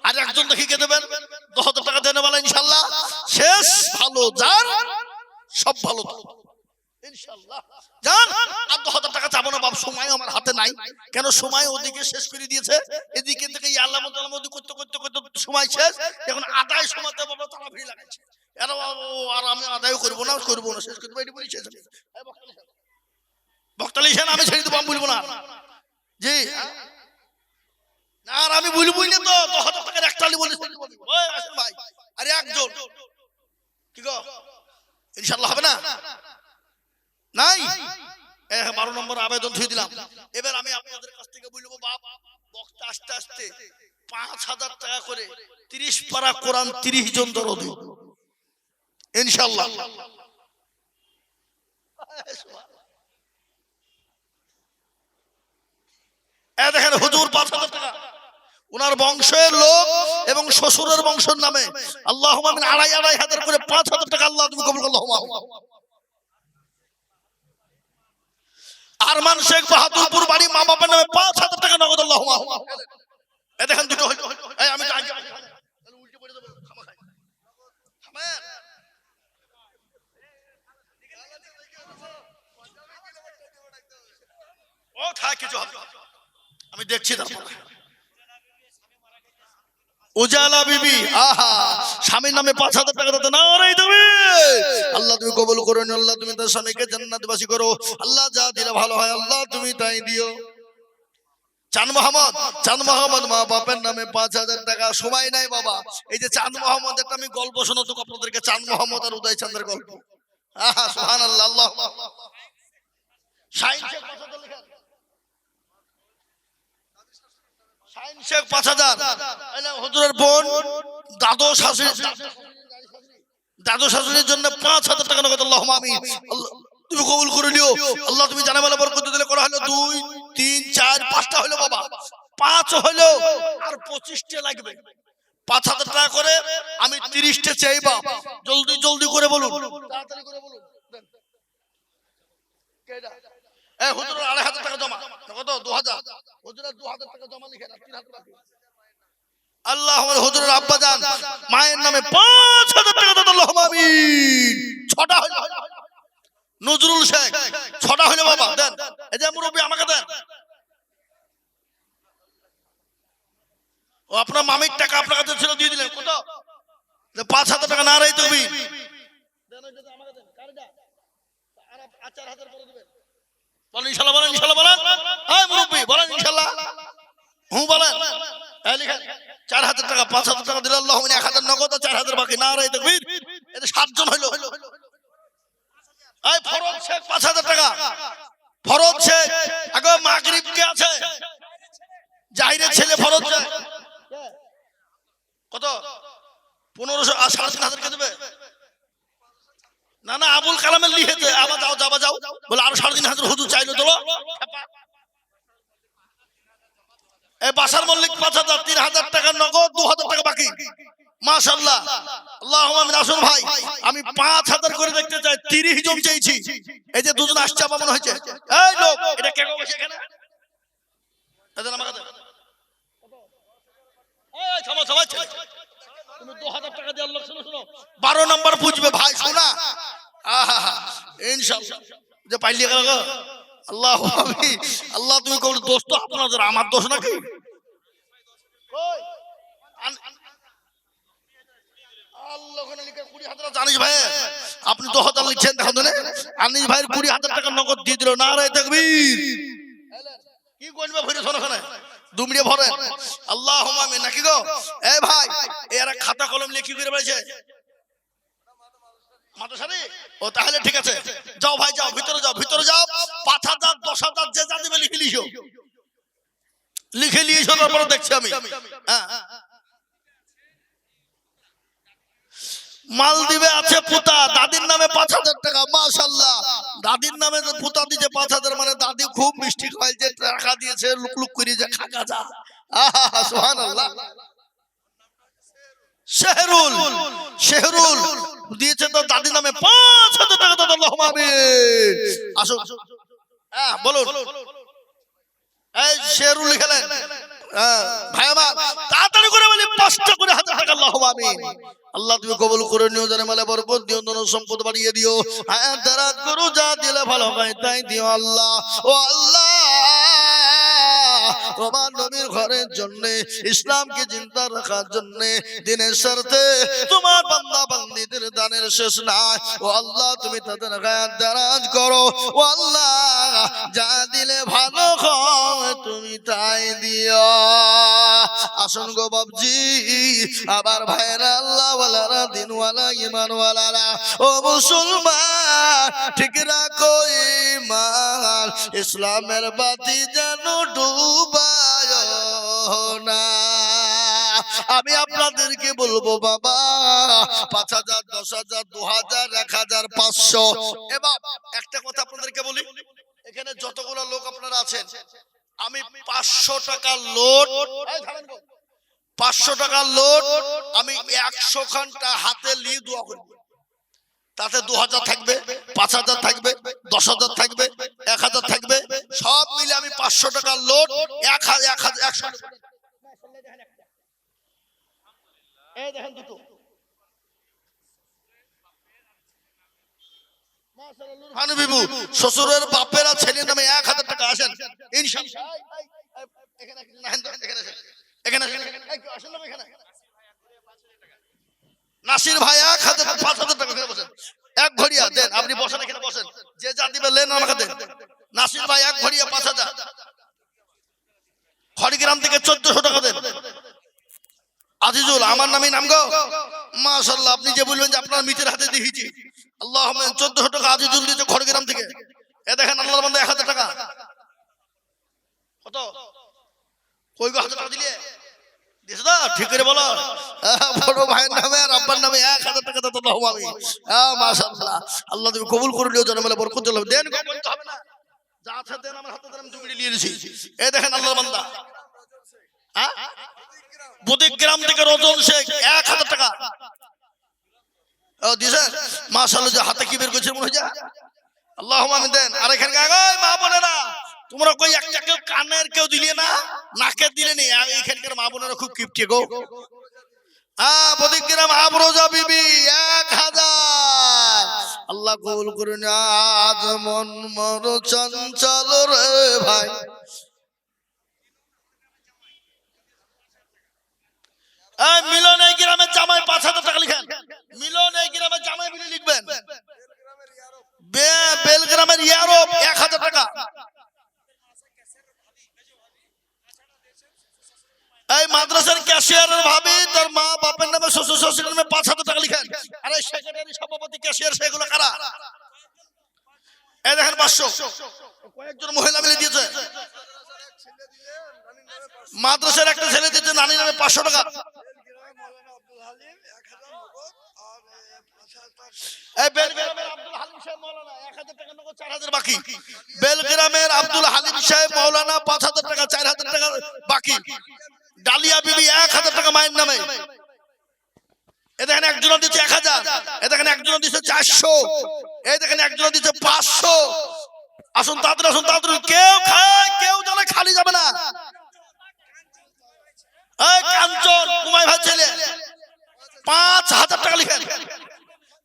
আর একজন দেখি কে দেবেন 10,000 টাকা দেনে বলা, ইনশাআল্লাহ। শেষ ভালো যার, সব ভালো ইনশাআল্লাহ। জান আর 10,000 টাকা চাবো না বাপ, সময় আমার হাতে নাই। কেন? সময় ওদিকে শেষ করে দিয়েছে, এদিকে থেকে আল্লাহ মত করতে করতে করতে সময় শেষ। এখন আদায় সময়তে বাবা তারা ভিড় লাগাইছে। আর আমি আদায় করবো না, শেষ করবো, এটি বলি শেষ। বক্তালি সেন আমি ছেড়ে দেবো, আমি বলবো না। জি, আর আমি বলবই না তো। 10,000 টাকার একটালি বলে ভাই, আরে একজন কি গো, ইনশাআল্লাহ হবে না? নাই। 12 নম্বর আবেদন ধুয়ে দিলাম। এবার আমি আপনাদের কাছ থেকে বলবো বাপ, বক্তা আস্তে আস্তে 5,000 টাকা করে 30 পারা কোরআন 30 জন দরদি, ইনশাআল্লাহ। দেখেন হুজুর 5,000 টাকা ওনার বংশের লোক এবং শ্বশুরের বংশের নামে, আল্লাহুম্মা আমিন। 2,500 করে 5,000 টাকা আল্লাহ তুমি কবুল করো, আল্লাহুম্মা আমিন। আরমান শেখ বাহাদুরপুর বাড়ি, মা বাবার নামে 5,000 টাকা নগদ, আল্লাহুম্মা আমিন। এই দেখেন দুটো হলো। এই আমি আগে তাহলে উল্টে পড়ে দেব, খামা খাই খামেন। ও থাক, কিছু হবে, আমি দেখছি। তারপর উজালা বিবি, আহা, স্বামীর নামে 5,000 টাকা দিতে না রে তুমি। আল্লাহ তুমি কবুল করো, আল্লাহ তুমি তার স্বামীকে জান্নাতবাসী করো। আল্লাহ যা দিলে ভালো হয়, আল্লাহ তুমি তাই দিও। চাঁদ মোহাম্মদ মা বাপের নামে 5,000 টাকা। সময় নাই বাবা, এই যে চাঁদ মোহাম্মদ, একটা আমি গল্প শোনাতো আপনাদেরকে, চাঁদ মোহাম্মদ আর উদয় চাঁদের গল্প। আহা, সুবহানাল্লাহ, আল্লাহ। শাহিন শেখ 5,000 লেখেন, শাহিন শেখ 5,000। হুজুরের বোন দাদু শাশুড়ির জন্য 5,000 টাকা নগদ, আল্লাহুম্মা আমিন। আল্লাহ তুমি কবুল করে নিও, আল্লাহ তুমি জানে বলে বরকত দিলে। করা হলো 2, 3, 4, 5টা হলো বাবা, 5 হলো, আর 25টা লাগবে। 5,000 টাকা করে আমি 30টা চাই বাপ। জলদি জলদি করে বলুন, তাড়াতাড়ি করে বলুন। কেডা? এই হুজুরের 2,500 টাকা জমা, কত? 2,000। হুজুরের 2,000 টাকা জমা লিখে না, 3,000 টাকা। আল্লাহ আমার হুজুরের আব্বা জান মায়ের নামে 5,000 টাকা দাও, আল্লাহুম্মা আমিন। 6টা হলো। নজরুল শেখ 6টা হলো বাবা, দেন। এই যে মুরব্বি আমাকে দেন। ও আপনার মামির টাকা আপনার কাছে ছিল, দিয়ে দিলেন। কত? 5,000 টাকা না রে তুমি দেন, ওই যে আমাকে দেন। কারটা আর 4,000 করে দিবেন। বলেন ইনশাআল্লাহ, বলেন ইনশাআল্লাহ, বলেন। এই মুরব্বি বলেন ইনশাআল্লাহ। হুঁ বলেন। এই লিখেন 4,000 টাকা, 5,000 টাকা দিলে আল্লাহ 1,000 নগদ, 4,000 বাকি। না রে তাকবীর। এতে 7 জন হইলো। এই ফরজ শেখ 5,000 টাকা। জাহিরের ছেলে ফরজ যায় কত 1500 আর 3,500 কে দেবে না না আবুল কালামের লিখেছে আবার যাও যাবা যাও বলে আরো 3,500 হুজুর চাইলো তোলো এই বাসার মল্লিক 5,000 3,000 টাকা নগদ 2,000 টাকা বাকি মাশাআল্লাহ আল্লাহুম্মা আমিন আসুন ভাই আমি 5,000 করে দেখতে চাই 30 জন চাইছি এই যে দুজন আসছে আমার মনে হচ্ছে এই লোক এটা কে গো বসে এখানে এদের আমাকে দেন এই থামো সবাই তুমি 2,000 টাকা দিয়ে আল্লাহ শুনো 12 নাম্বার বুঝবে ভাই শোনা আহা ইনশাআল্লাহ যে পাইলি গেল গো আল্লাহ আল্লাহ তুমি কোন দোষ তো আপনাদের আমার দোষ নাকি কই আল্লাহ কোন লিখে 20,000 জানিস ভাই আপনি 2,000 লিখছেন দেখো না আনিস ভাইয়ের 20,000 টাকা নগদ দিয়ে দিল নারে তাকবীর কি কইবে ভরে শোনো ওখানে দুমড়িয়ে ভরে আল্লাহুম্মা আমিন নাকি গো এই ভাই এরা খাতা কলম লিখে কি করে বলেছে মাদ্রাসারে ও তাহলে ঠিক আছে যাও ভাই যাও ভিতরে যাও 5,000 10,000 যে যা দিবে লিখে লিয়েছো তারপর দেখছি আমি হ্যাঁ মাল দিবে আছে পুতা দাদির নামে 5,000 টাকা মাশাআল্লাহ দাদির নামে পুতা দিয়েছে 5,000 মানে দাদি খুব মিষ্টি খায় যে টাকা দিয়েছে লুক করে যে খাকা যা আহা সুবহানাল্লাহ শেহরুল দিয়েছে তো দাদির নামে 5,000 টাকা তো আল্লাহুম্মা আমিন আসো হ্যাঁ বলুন এই শেহরুল লিখলেন ভাই আমার তাড়াতাড়ি করে বলি 5টা করে 1,000 টাকা আল্লাহুম্মা আমিন আল্লাহ তুমি কবুল করে নিও জানে মালে বরকত দিও ধন সম্পদ বাড়িয়ে দিও হায়াত দারাজ করো যা দিলে ভালো হয় তাই দিও আল্লাহ ও আল্লাহ তোমার নবীর ঘরের জন্য ইসলামকে জিন্দা রাখার জন্য দিনের স্বার্থে তোমার বান্দা বান্দীদের দানের শেষ নাই ও আল্লাহ তুমি তাদের হায়াত দারাজ করো ও আল্লাহ যা দিলে ভালো হয় তুমি তাই দিও আসুন গো বাবজি আবার ভাইরা আল্লাহ ওয়ালারা দিনওয়ালা ঈমানওয়ালারা ও মুসলমান ঠিক রাখো ঈমান ইসলামের বাতি যেন ডুবায় না আমি আপনাদেরকে বলবো বাবা 5,000 10,000 2,000 1,000 500 এবার একটা কথা আপনাদেরকে বলি এখানে যতগুলো লোক আপনারা আছেন আমি 500 টাকা লোড 500 টাকা লোড আমি 100 ঘন্টা হাতে নিয়ে দোয়া করব তাতে 2,000 থাকবে 5,000 থাকবে 10,000 থাকবে 1,000 থাকবে সব মিলে আমি 500 টাকা লোড 1,000 এই দেখেন দুটো মাশাআল্লাহ শ্বশুরের বাপেরা ছেলের নামে 1,000 টাকা আসেন ইনশাআল্লাহ এখানে নাসির ভাই 5,000 টাকা করে বসেন এক ঘড়িয়া দেন আপনি বসেন এখানে বসেন যে যা দিবে লেন আমাকে দেন নাসির ভাই এক ঘড়িয়া 5,000 খড়গ্রাম থেকে 1,400 টাকা দেন আজিজুল আমার নামই নাম গো মাশাআল্লাহ আপনি যে বলবেন যে আপনার মিতের হাতে দিয়েছি আল্লাহুম্মা 1,400 টাকা আজিজুল দিয়েছে খড়গ্রাম থেকে এ দেখেন আল্লাহর বান্দা 1,000 টাকা কত কই গো 1,000 টাকা দিলে দিছো না ঠিক করে বলো বড় ভাইয়ের নামে আর আব্বার নামে 1,000 টাকা দাও আল্লাহুম্মা আমিন মাশাআল্লাহ আল্লাহ তুমি কবুল করে নিও জনমেলে বরকত দাও দেন গো বলতে হবে না যা আছে দেন আমার হাতে দেন আমি দুমিনি নিয়ে নিছি এই দেখেন আল্লাহর বান্দা হ্যাঁ বুদিগ্রাম থেকে রজন শেখ 1,000 টাকা ও দিছে মাশাআল্লাহ যে হাতে কি বের করেছে মনে হয় যা আল্লাহুম্মা আমিন দেন আর এখানে ওই মা বোনেরা তোমরা কই একটা কেউ কানের কেউ দিলে না নাকে দিলে নি এইখানকার মা বোনেরা খুব কিপটে গো বুদিগ্রাম আবরোজা বিবি 1,000 আল্লাহ কবুল করুন আজ মন মর চঞ্চল রে ভাই মিলন এই গ্রামের জামাই 5,000 টাকা লিখেন মিলন এই গ্রামের জামাই বিলি লিখবেন বেলগ্রামের ইয়ারব 1,000 টাকা এই মাদ্রাসার ক্যাশিয়ারের ভাবি তার মা বাপের নামে শ্বশুর শাশুড়ির নামে 5,000 টাকা লিখেন আর এই সেক্রেটারি সভাপতি ক্যাশিয়ার সেগুলো কারা এই দেখেন 500 কয়েকজন মহিলা মিলে দিয়েছে মাদ্রাসার একটা ছেলে দিতে নানি নামে 500 টাকা। এই বেলগ্রামের আব্দুল হালিম সাহেব মাওলানা 1000 টাকা নগদ 4000 বাকি। বেলগ্রামের আব্দুল হালিম সাহেব মাওলানা 5000 টাকা 4000 টাকা বাকি। ডালিয়া বিবি 1000 টাকা মায়ের নামে। এ দেখেন একজন দিচ্ছে 1000, এ দেখেন একজন দিচ্ছে 400, এই দেখেন একজন দিচ্ছে 500। আসুন তাড়াতাড়ি, আসুন তাড়াতাড়ি, কেউ খায় কেউ জানে খালি যাবে না। এই কাঞ্চন কুমাই ভাই ছেলে 5000 টাকা লিখেন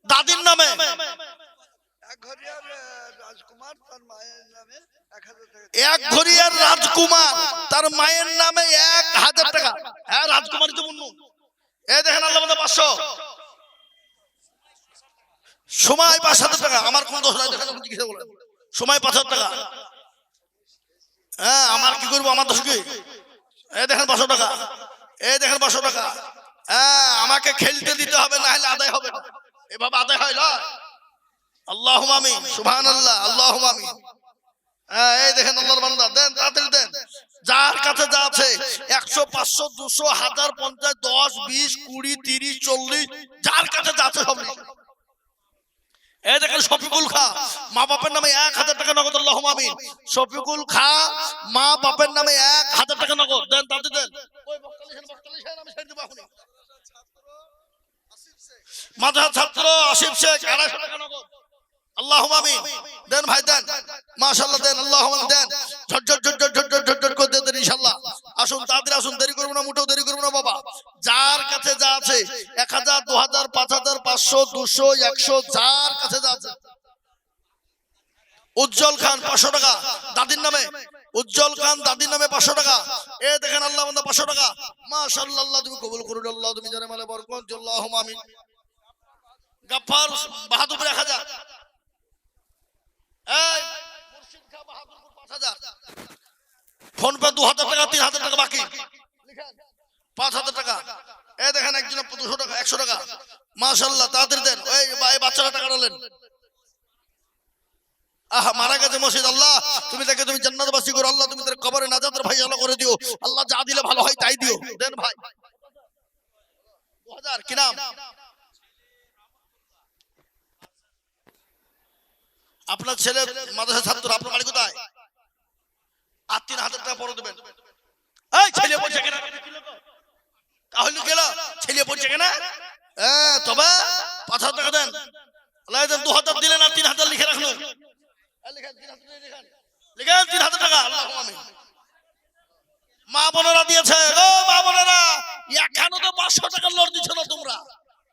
দাদির নামে। এক ঘরিয়ার রাজকুমার তার মায়ের নামে 1000 টাকা। হ্যাঁ রাজকুমারী তো মুন্নু। এই দেখেন আল্লাহ 500। সময় 5000 টাকা। আমার কোন দোষ নাই, দেখেন জিজ্ঞেস বলেন। সময় 5000 টাকা। হ্যাঁ আমার কি করবো, আমার দোষ কি? এই দেখেন 500 টাকা। এই দেখেন 500 টাকা। হ্যাঁ আমাকে খেলতে দিতে হবে, না হলে আদায় হবে না। এভাবে আদায় হয় না। আল্লাহুম্মা আমিন, সুবহানাল্লাহ, আল্লাহুম্মা আমিন। হ্যাঁ এই দেখেন আল্লাহর বান্দা, দেন তাড়াতাড়ি দেন। যার কাছে যা আছে 100 500 200 1000 50 10 20 20 30 40 যার কাছে যা আছে সব লিখুন। এই দেখেন শফিকুল খা মা বাপের নামে 1000 টাকা নগদ। আল্লাহুম্মা আমিন। শফিকুল খা মা বাপের নামে 1000 টাকা নগদ। দেন তাড়াতাড়ি দেন। ওই বক্তালি আমি ছেড়ে দেব এখনই। মাদ্রাসা ছাত্র আসিফ শেখ 250 টাকা নগদ। আল্লাহুম্মা আমিন। দেন ভাই দেন, মাশাআল্লাহ দেন, আল্লাহুম্মা দেন। ঝট ঝট ঝট ঝট ঝট ঝট করে দেন ইনশাআল্লাহ। আসুন তাড়াতাড়ি আসুন, দেরি করব না, মোটেও দেরি করব না বাবা। যার কাছে যা আছে 1000 2000 5000 500 200 100 যার কাছে যা আছে। উজ্জ্বল খান 500 টাকা দাদির নামে। উজ্জ্বল খান দাদির নামে 500 টাকা। এই দেখেন আল্লাহ বান্দা 500 টাকা। মাশাআল্লাহ, আল্লাহ তুমি কবুল করুন, আল্লাহ তুমি জানে মালে বরকত। আল্লাহুম্মা আমিন। গফফার বাহাদুর 1000। এই মুর্শিদ খা বাহাদুরপুর 5000। ফোন পে 2000 টাকা 3000 টাকা বাকি। লিখেন 5000 টাকা। এই দেখেন একজন 200 টাকা 100 টাকা। মাশাআল্লাহ তাড়াতাড়ি দেন। এই বাচ্চারা টাকা ডালেন। আহা মারা গেছে মসজিদ, আল্লাহ তুমি তাকে তুমি জান্নাতবাসী করো, আল্লাহ তুমি তার কবরে নাজাতের ভাই আল্লাহ করে দিও, আল্লাহ যা দিলে ভালো হয় তাই দিও। দেন ভাই 2000। কি নাম আপনার ছেলে? মাদ্রাসা ছাত্র। আপনার বাড়ি কোথায়? আর 3000 টাকা পরে দেবেন। এই ছেলে পড়ছে কেন? তাহলে গেল ছেলে পড়ছে কেন? তবে 5000 টাকা দেন। আল্লাহ দেন 2000 দিলেন আর 3000 লিখে রাখলো। লিখেন 3000 টাকা। আল্লাহুম্মা আমিন। মা বোনেরা দিয়েছে। ও মা বোনেরা এখানে তো 500 টাকা লোড দিচ্ছ না তোমরা।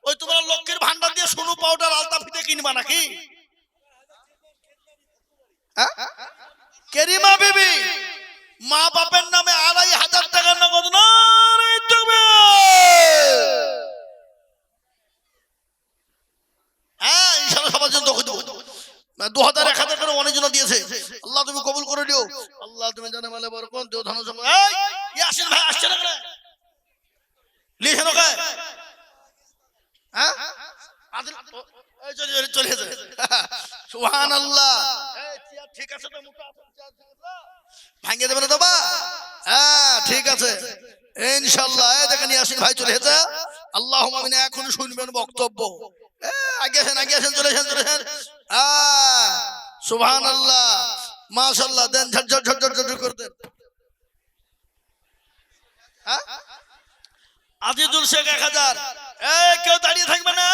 ওই তোমরা লক্ষ্মীর ভান্ডার দিয়ে সোনু পাউডার আলতা ফিতে কিনবা নাকি? কেরিমা বিবি মা বাপের নামে 2500 টাকা নগদ। নারে তাকবীর। হ্যাঁ ইনশাআল্লাহ সবার জন্য দোয়া দেব। 2000 1000 করে অনেকজন দিয়েছে। আল্লাহ তুমি কবুল করে দিও, আল্লাহ তুমি জানে মালে বরকত দিও, ধন সম্পদ। এই ইয়াসিন ভাই আসছে না কেন? লিখেন ওকে। হ্যাঁ আদিল এই চলে যাবে। সুবহানাল্লাহ। এই চেয়ার ঠিক আছে তো? মোটা ভাঙিয়ে দেবে না তো বা? হ্যাঁ ঠিক আছে ইনশাআল্লাহ। এই দেখেন ইয়াসিন ভাই চলে এসেছে। আল্লাহুম্মা আমিন। এখন শুনবেন বক্তব্য। আগে আসেন চলে আসেন। সুবহানাল্লাহ মাশাআল্লাহ। দেন ঝট ঝট ঝট ঝট করে দেন। আজিজুল শেখ 1000। এই কেউ দাঁড়িয়ে থাকবে না,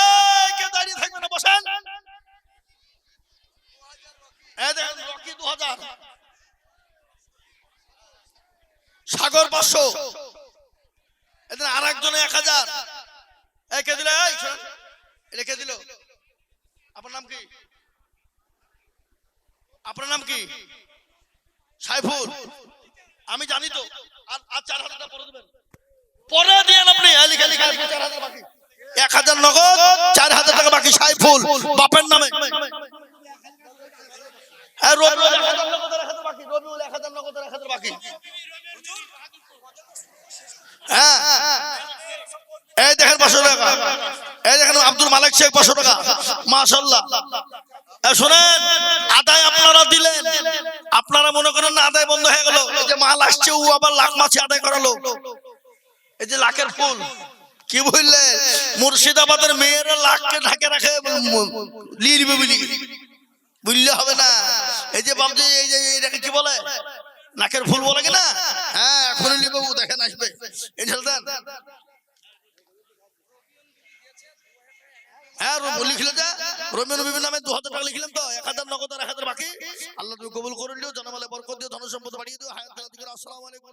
কেউ দাঁড়িয়ে থাকবে না, বসেন। এই দেখেন রকি 2000। সাগর 500। এদিন আরেকজনে 1000। এই কে দিল? এই শুন, এটা কে দিল? আপনার নাম কি? আপনার নাম কি? সাইফুল। আমি জানি তো। আর 4000 টাকা পরে দিবেন। পরে দিয়েন আপনি। লিখে 4000 বাকি। 1000 নগদ 4000 টাকা বাকি। সাইফুল বাপের নামে। রবিউল 1000 নগদ 1000 বাকি। রবিউল 1000 নগদ 1000 বাকি। হ্যাঁ এই দেখেন 500 টাকা। এই দেখেন আব্দুল মালিক শেখ 500 টাকা। মাশাআল্লাহ। শুনেন আদায় আপনারা দিলেন, আপনারা মনে করেন না আদায় বন্ধ হয়ে গেল। যে মাল আসছে ও আবার লাখ মাছি আদায় করালো। এই যে লাখের ফুল কি বললেন, মুর্শিদাবাদের মেয়েরা লাখকে ঢাকে রাখে লিরবে বুঝলে হবে না। এই যে বাবজি এই যে এটাকে কি বলে, নাকের ফুল বলে কিনা? হ্যাঁ এখনই লিবে, দেখেন আসবে এই ঝালদান। হ্যাঁ লিখলে যা রবিউল নবীর নামে 2000 টাকা লিখলাম তো, 1000 নগদ আর 1000 বাকি। আল্লাহ তুমি কবুল করে নিও, জনমালে বরকত দিও, ধন সম্পদ বাড়িয়ে দিও, হায়াত দাও। আসসালামু আলাইকুম।